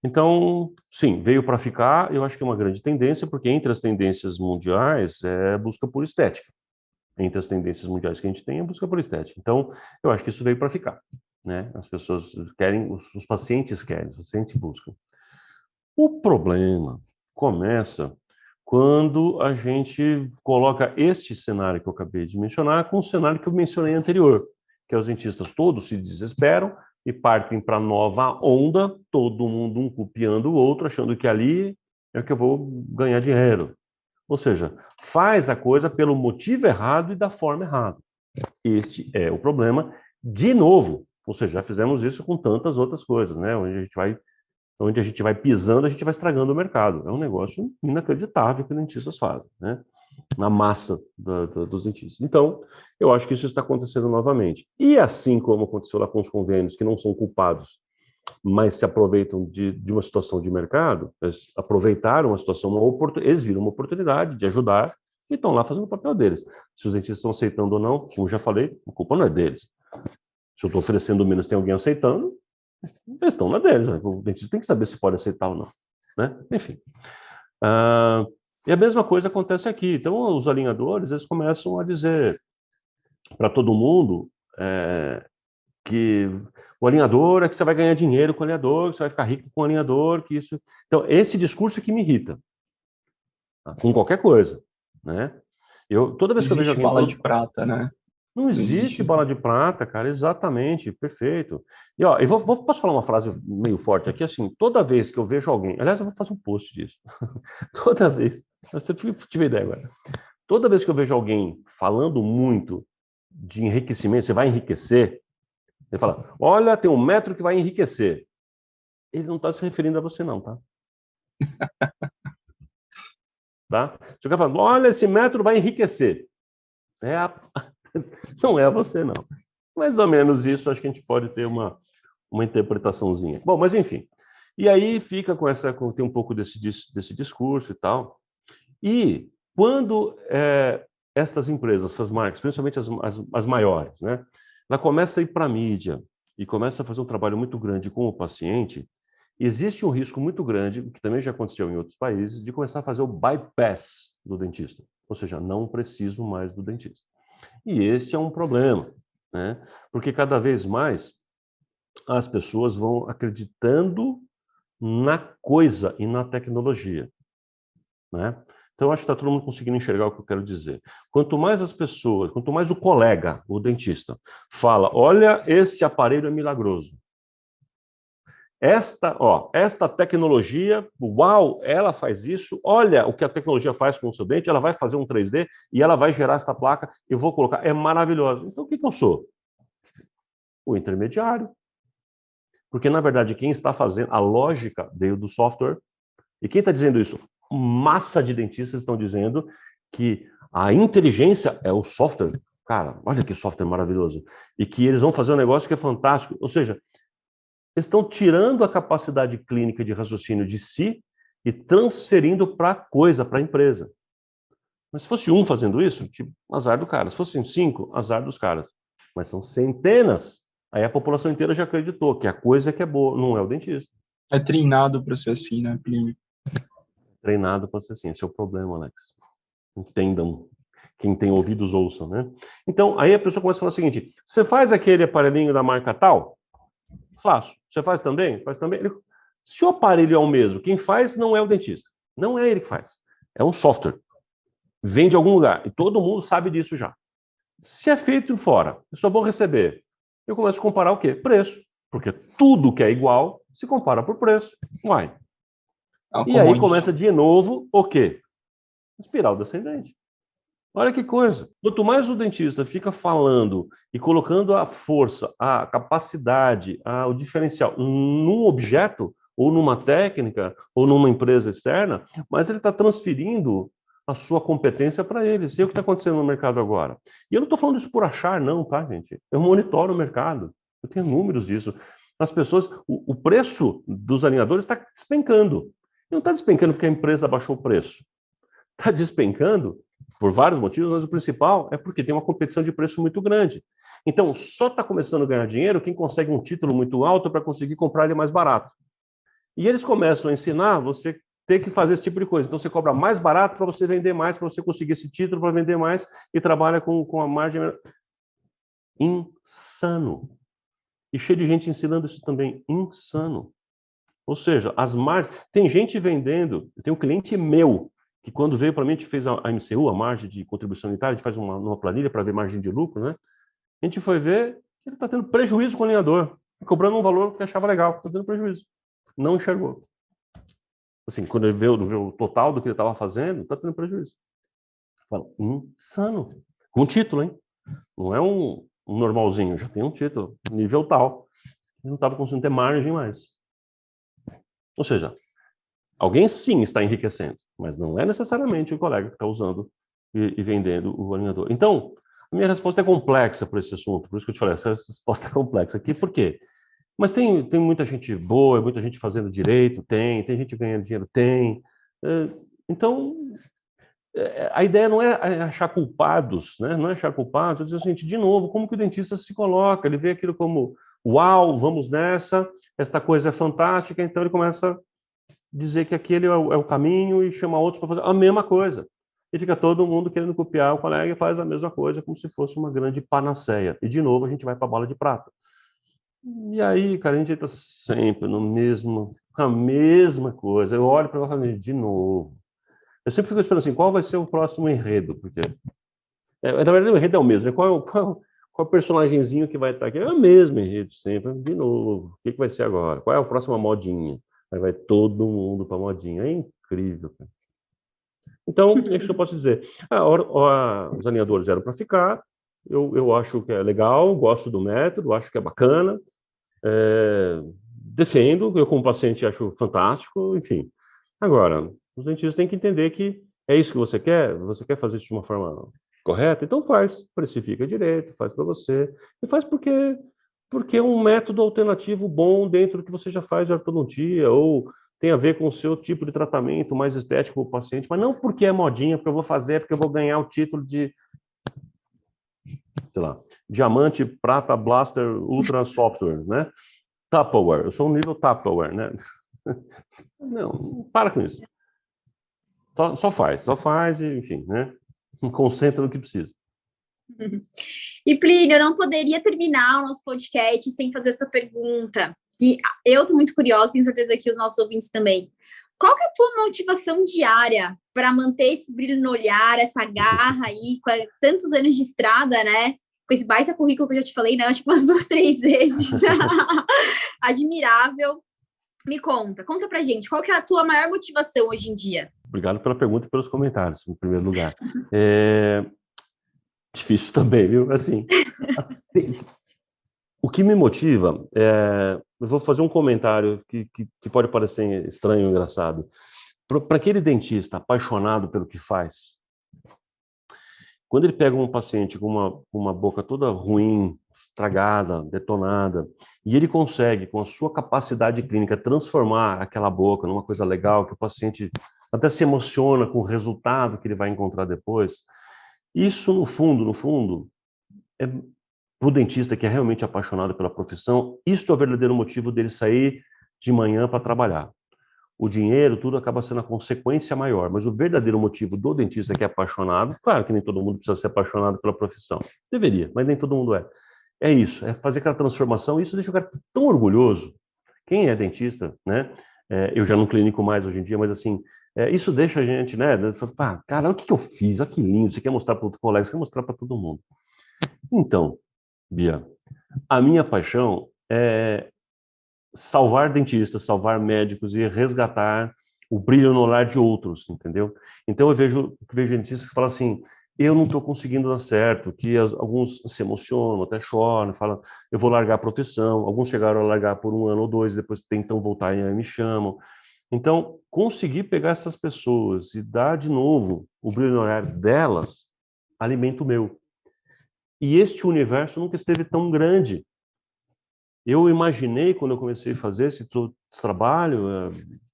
Então, sim, veio para ficar, eu acho que é uma grande tendência, porque entre as tendências mundiais é busca por estética. Entre as tendências mundiais que a gente tem é busca por estética. Então, eu acho que isso veio para ficar, né? As pessoas querem, os pacientes querem, os pacientes buscam. O problema começa quando a gente coloca este cenário que eu acabei de mencionar com o cenário que eu mencionei anterior, que os dentistas todos se desesperam e partem para nova onda, todo mundo um copiando o outro, achando que ali é que eu vou ganhar dinheiro. Ou seja, faz a coisa pelo motivo errado e da forma errada. Este é o problema, de novo. Ou seja, já fizemos isso com tantas outras coisas, né? Onde a gente vai pisando, a gente vai estragando o mercado. É um negócio inacreditável que os dentistas fazem, né? Na massa dos dentistas. Então, eu acho que isso está acontecendo novamente. E assim como aconteceu lá com os convênios, que não são culpados, mas se aproveitam de uma situação de mercado, eles aproveitaram a situação, eles viram uma oportunidade de ajudar e estão lá fazendo o papel deles. Se os dentistas estão aceitando ou não, como já falei, a culpa não é deles. Se eu estou oferecendo menos, tem alguém aceitando, eles estão na deles. Né? O dentista tem que saber se pode aceitar ou não. Né? Enfim. E a mesma coisa acontece aqui. Então, os alinhadores, eles começam a dizer para todo mundo que o alinhador é que você vai ganhar dinheiro com o alinhador, que você vai ficar rico com o alinhador, que isso... Então, esse discurso é que me irrita. Com qualquer coisa, né? Toda vez que eu vejo alguém... bala de prata, né? Não existe bala de prata, cara, exatamente, perfeito. E ó, posso falar uma frase meio forte aqui, assim, toda vez que eu vejo alguém, aliás, eu vou fazer um post disso, toda vez, eu tive ideia agora, toda vez que eu vejo alguém falando muito de enriquecimento, você vai enriquecer, ele fala, olha, tem um método que vai enriquecer. Ele não está se referindo a você não, tá? Tá? Se o cara fala, olha, esse método vai enriquecer. Não é você, não. Mais ou menos isso, acho que a gente pode ter uma interpretaçãozinha. Bom, mas enfim. E aí fica tem um pouco desse discurso e tal. E quando essas empresas, essas marcas, principalmente as maiores, né, ela começa a ir para a mídia e começa a fazer um trabalho muito grande com o paciente, existe um risco muito grande, que também já aconteceu em outros países, de começar a fazer o bypass do dentista. Ou seja, não preciso mais do dentista. E este é um problema, né? Porque cada vez mais as pessoas vão acreditando na coisa e na tecnologia, né? Então, eu acho que está todo mundo conseguindo enxergar o que eu quero dizer. Quanto mais as pessoas, quanto mais o colega, o dentista, fala, olha, este aparelho é milagroso. Esta tecnologia, uau, ela faz isso, olha o que a tecnologia faz com o seu dente, ela vai fazer um 3D e ela vai gerar esta placa, eu vou colocar, é maravilhoso. Então, o que eu sou? O intermediário. Porque, na verdade, quem está fazendo, a lógica veio do software, e quem está dizendo isso? Massa de dentistas estão dizendo que A inteligência é o software. Cara, olha que software maravilhoso. E que eles vão fazer um negócio que é fantástico. Ou seja, eles estão tirando a capacidade clínica de raciocínio de si e transferindo para a coisa, para a empresa. Mas se fosse um fazendo isso, tipo, azar do cara. Se fossem 5, azar dos caras. Mas são centenas. Aí a população inteira já acreditou que a coisa é que é boa, não é o dentista. É treinado para ser assim, né, Plínio? Treinado para ser assim. Esse é o problema, Alex. Entendam. Quem tem ouvidos, ouçam, né? Então, aí a pessoa começa a falar o seguinte, você faz aquele aparelhinho da marca tal? Faço. Você faz também? Faz também. Se o aparelho é o mesmo, quem faz não é o dentista. Não é ele que faz. É um software. Vem de algum lugar. E todo mundo sabe disso já. Se é feito fora, eu só vou receber. Eu começo a comparar o quê? Preço. Porque tudo que é igual se compara por preço. Uai. E aí começa de novo o quê? Espiral descendente. Olha que coisa. Quanto mais o dentista fica falando e colocando a força, a capacidade, o diferencial num objeto, ou numa técnica, ou numa empresa externa, mais ele está transferindo a sua competência para eles. E é o que está acontecendo no mercado agora. E eu não estou falando isso por achar, não, tá, gente? Eu monitoro o mercado. Eu tenho números disso. As pessoas, o preço dos alinhadores está despencando. E não está despencando porque a empresa baixou o preço. Está despencando por vários motivos, mas o principal é porque tem uma competição de preço muito grande. Então, só está começando a ganhar dinheiro quem consegue um título muito alto para conseguir comprar ele mais barato. E eles começam a ensinar você ter que fazer esse tipo de coisa. Então, você cobra mais barato para você vender mais, para você conseguir esse título para vender mais e trabalha com a margem... Insano. E cheio de gente ensinando isso também. Insano. Ou seja, as margens... Tem gente vendendo... Eu tenho um cliente meu que quando veio para mim, a gente fez a MCU, a margem de contribuição unitária, a gente faz uma planilha para ver margem de lucro, né? A gente foi ver que ele está tendo prejuízo com o alinhador, cobrando um valor que achava legal, está tendo prejuízo. Não enxergou. Assim, quando ele vê o total do que ele estava fazendo, está tendo prejuízo. Fala, insano. Com título, hein? Não é um normalzinho, já tem um título, nível tal. Ele não estava conseguindo ter margem mais. Ou seja, alguém sim está enriquecendo, mas não é necessariamente o colega que está usando e vendendo o alinhador. Então, a minha resposta é complexa para esse assunto, por isso que eu te falei, essa resposta é complexa aqui, por quê? Mas tem muita gente boa, muita gente fazendo direito, tem gente ganhando dinheiro, tem. Então, a ideia não é achar culpados, né? Não é achar culpados, é dizer assim, de novo, como que o dentista se coloca? Ele vê aquilo como, uau, vamos nessa, esta coisa é fantástica, então ele começa dizer que aquele é o caminho e chama outros para fazer a mesma coisa. E fica todo mundo querendo copiar o colega e faz a mesma coisa como se fosse uma grande panaceia. E, de novo, a gente vai para a bala de prata. E aí, cara, a gente está sempre a mesma coisa. Eu olho para ela e falo, de novo. Eu sempre fico esperando assim, qual vai ser o próximo enredo? Porque, na verdade, o enredo é o mesmo. Né? Qual é o personagemzinho que vai estar aqui? É o mesmo enredo sempre. De novo. O que vai ser agora? Qual é a próxima modinha? Aí vai todo mundo para modinha. É incrível, cara. Então, é isso que eu posso dizer. Os alinhadores eram para ficar. Eu acho que é legal, gosto do método, acho que é bacana. Defendo, eu como paciente acho fantástico, enfim. Agora, os dentistas têm que entender que é isso que você quer fazer isso de uma forma correta, então faz, precifica direito, faz para você, e faz porque é um método alternativo bom dentro do que você já faz de ortodontia, ou tem a ver com o seu tipo de tratamento mais estético para o paciente, mas não porque é modinha, porque eu vou fazer, porque eu vou ganhar o título de, sei lá, Diamante, Prata, Blaster, Ultra Software, né? Tupperware, eu sou um nível Tupperware, né? Não, para com isso. Só faz e, enfim, né? Concentra no que precisa. E, Plínio, eu não poderia terminar o nosso podcast sem fazer essa pergunta. E eu estou muito curiosa, tenho certeza que os nossos ouvintes também. Qual que é a tua motivação diária para manter esse brilho no olhar, essa garra aí, com tantos anos de estrada, né? Com esse baita currículo que eu já te falei, né? Acho que umas 2, 3 vezes. Admirável. Me conta pra gente, qual que é a tua maior motivação hoje em dia? Obrigado pela pergunta e pelos comentários, em primeiro lugar. Difícil também, viu? Assim, o que me motiva eu vou fazer um comentário que pode parecer estranho ou engraçado. Para aquele dentista apaixonado pelo que faz, Quando ele pega um paciente com uma boca toda ruim, estragada, detonada, e ele consegue, com a sua capacidade clínica, transformar aquela boca numa coisa legal, que o paciente até se emociona com o resultado que ele vai encontrar depois, isso, no fundo, é para o dentista que é realmente apaixonado pela profissão, isso é o verdadeiro motivo dele sair de manhã para trabalhar. O dinheiro, tudo acaba sendo a consequência maior, mas o verdadeiro motivo do dentista que é apaixonado, claro que nem todo mundo precisa ser apaixonado pela profissão, deveria, mas nem todo mundo é. É isso, é fazer aquela transformação, isso deixa o cara tão orgulhoso. Quem é dentista, né? Eu já não clínico mais hoje em dia, mas assim, isso deixa a gente, né? Pá, cara, o que eu fiz? Olha que lindo, você quer mostrar para outro colega, você quer mostrar para todo mundo. Então, Bia, a minha paixão é salvar dentistas, salvar médicos e resgatar o brilho no olhar de outros, entendeu? Então eu vejo dentistas que falam assim, eu não estou conseguindo dar certo, que alguns se emocionam, até choram, falam, eu vou largar a profissão, alguns chegaram a largar por 1 ano ou 2, depois tentam voltar e aí me chamam. Então, conseguir pegar essas pessoas e dar de novo o brilho no olhar delas, alimenta o meu. E este universo nunca esteve tão grande. Eu imaginei, quando eu comecei a fazer esse trabalho,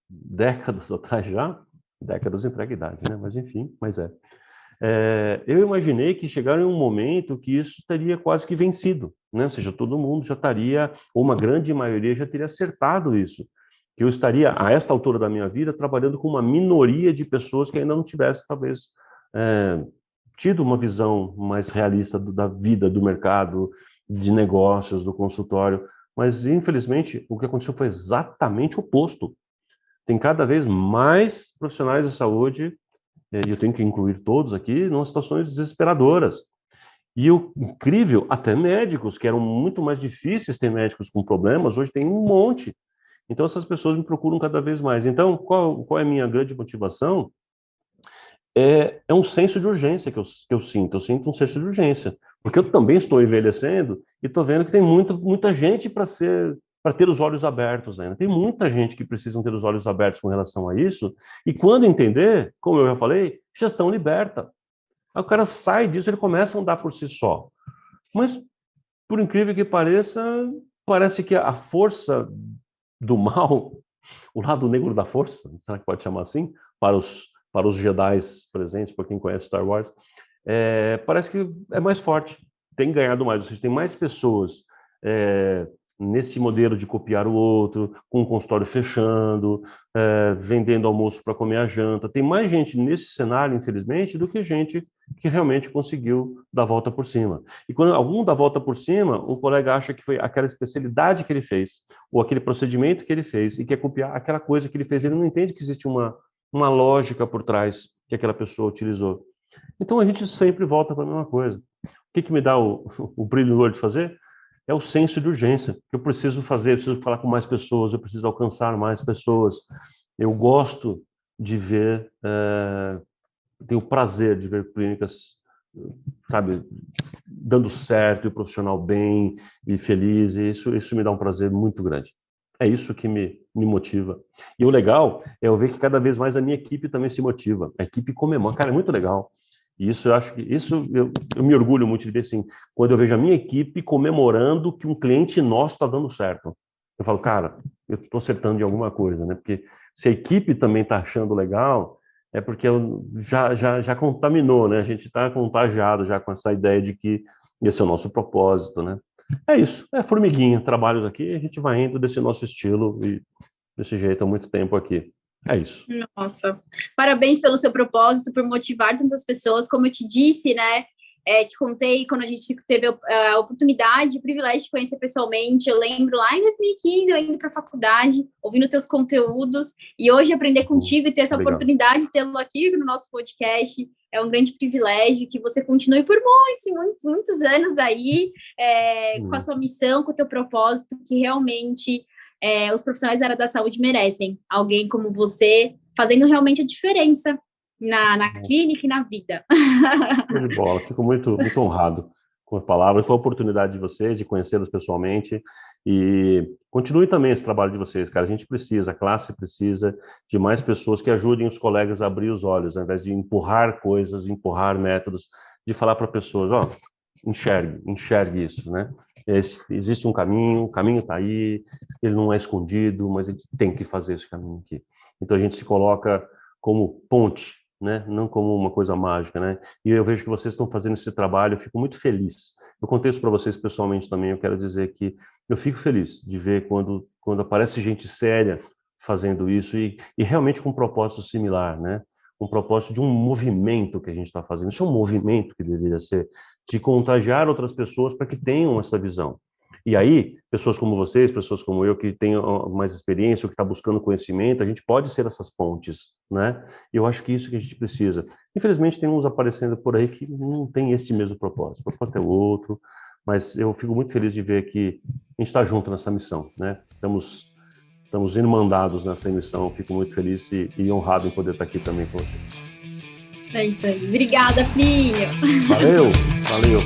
décadas atrás já, décadas entrega a idade, né? Mas enfim, eu imaginei que chegaria um momento que isso teria quase que vencido, né? Ou seja, todo mundo já estaria, ou uma grande maioria já teria acertado isso. Que eu estaria, a esta altura da minha vida, trabalhando com uma minoria de pessoas que ainda não tivessem, talvez, tido uma visão mais realista da vida, do mercado, de negócios, do consultório. Mas, infelizmente, o que aconteceu foi exatamente o oposto. Tem cada vez mais profissionais de saúde, e eu tenho que incluir todos aqui, em situações desesperadoras. E o incrível, até médicos, que eram muito mais difíceis ter médicos com problemas, hoje tem um monte. Então, essas pessoas me procuram cada vez mais. Então, qual é a minha grande motivação? É um senso de urgência que eu sinto. Eu sinto um senso de urgência. Porque eu também estou envelhecendo e estou vendo que tem muita gente para ter os olhos abertos ainda. Tem muita gente que precisa ter os olhos abertos com relação a isso. E quando entender, como eu já falei, gestão liberta. Aí o cara sai disso, ele começa a andar por si só. Mas, por incrível que pareça, parece que a força do mal, o lado negro da força, será que pode chamar assim? Para os Jedis presentes, para quem conhece Star Wars, parece que é mais forte, tem ganhado mais, ou seja, tem mais pessoas nesse modelo de copiar o outro, com o consultório fechando, vendendo almoço para comer a janta. Tem mais gente nesse cenário, infelizmente, do que gente que realmente conseguiu dar a volta por cima. E quando algum dá a volta por cima, o colega acha que foi aquela especialidade que ele fez, ou aquele procedimento que ele fez, e quer copiar aquela coisa que ele fez. Ele não entende que existe uma lógica por trás que aquela pessoa utilizou. Então a gente sempre volta para a mesma coisa. O que me dá o brilho no olho de fazer? É o senso de urgência. Eu preciso fazer, eu preciso falar com mais pessoas, eu preciso alcançar mais pessoas. Eu gosto de ver, tenho o prazer de ver clínicas, sabe, dando certo, e o profissional bem e feliz, e isso me dá um prazer muito grande. É isso que me motiva. E o legal é eu ver que cada vez mais a minha equipe também se motiva. A equipe comemora. Cara, é muito legal. E isso eu acho que eu me orgulho muito de ver assim, quando eu vejo a minha equipe comemorando que um cliente nosso está dando certo. Eu falo, cara, eu estou acertando de alguma coisa, né? Porque se a equipe também está achando legal, é porque já contaminou, né? A gente está contagiado já com essa ideia de que esse é o nosso propósito, né? É isso, é formiguinha, trabalhos aqui, a gente vai indo desse nosso estilo e desse jeito há muito tempo aqui. É isso. Nossa, parabéns pelo seu propósito, por motivar tantas pessoas, como eu te disse, né? Te contei quando a gente teve a oportunidade, o privilégio de conhecer pessoalmente. Eu lembro lá em 2015, eu indo para a faculdade, ouvindo teus conteúdos, e hoje aprender contigo e ter essa oportunidade de tê-lo aqui no nosso podcast é um grande privilégio. Que você continue por muitos anos aí, com a sua missão, com o teu propósito, que realmente os profissionais da área da saúde merecem. Alguém como você fazendo realmente a diferença na clínica e na vida. De bola, fico muito honrado com as palavras, com a oportunidade de vocês, de conhecê-los pessoalmente, e continue também esse trabalho de vocês, cara. A gente precisa, a classe precisa de mais pessoas que ajudem os colegas a abrir os olhos, ao invés de empurrar coisas, empurrar métodos. de falar para pessoas, ó, enxergue isso, né? Existe um caminho, o caminho está aí, ele não é escondido, mas a gente tem que fazer esse caminho aqui. Então a gente se coloca como ponte, né? Não como uma coisa mágica, né? E eu vejo que vocês estão fazendo esse trabalho, eu fico muito feliz. Eu contei isso para vocês pessoalmente também, eu quero dizer que eu fico feliz de ver quando aparece gente séria fazendo isso e realmente com um propósito similar, né? Um propósito de um movimento que a gente está fazendo. Isso é um movimento que deveria ser de contagiar outras pessoas para que tenham essa visão. E aí, pessoas como vocês, pessoas como eu, que têm mais experiência, ou que está buscando conhecimento, a gente pode ser essas pontes, né? E eu acho que isso que a gente precisa. Infelizmente, tem uns aparecendo por aí que não tem esse mesmo propósito. O propósito é outro, mas eu fico muito feliz de ver que a gente está junto nessa missão, né? Estamos irmandados nessa missão. Fico muito feliz e honrado em poder estar aqui também com vocês. É isso aí. Obrigada, Plínio. Valeu, valeu.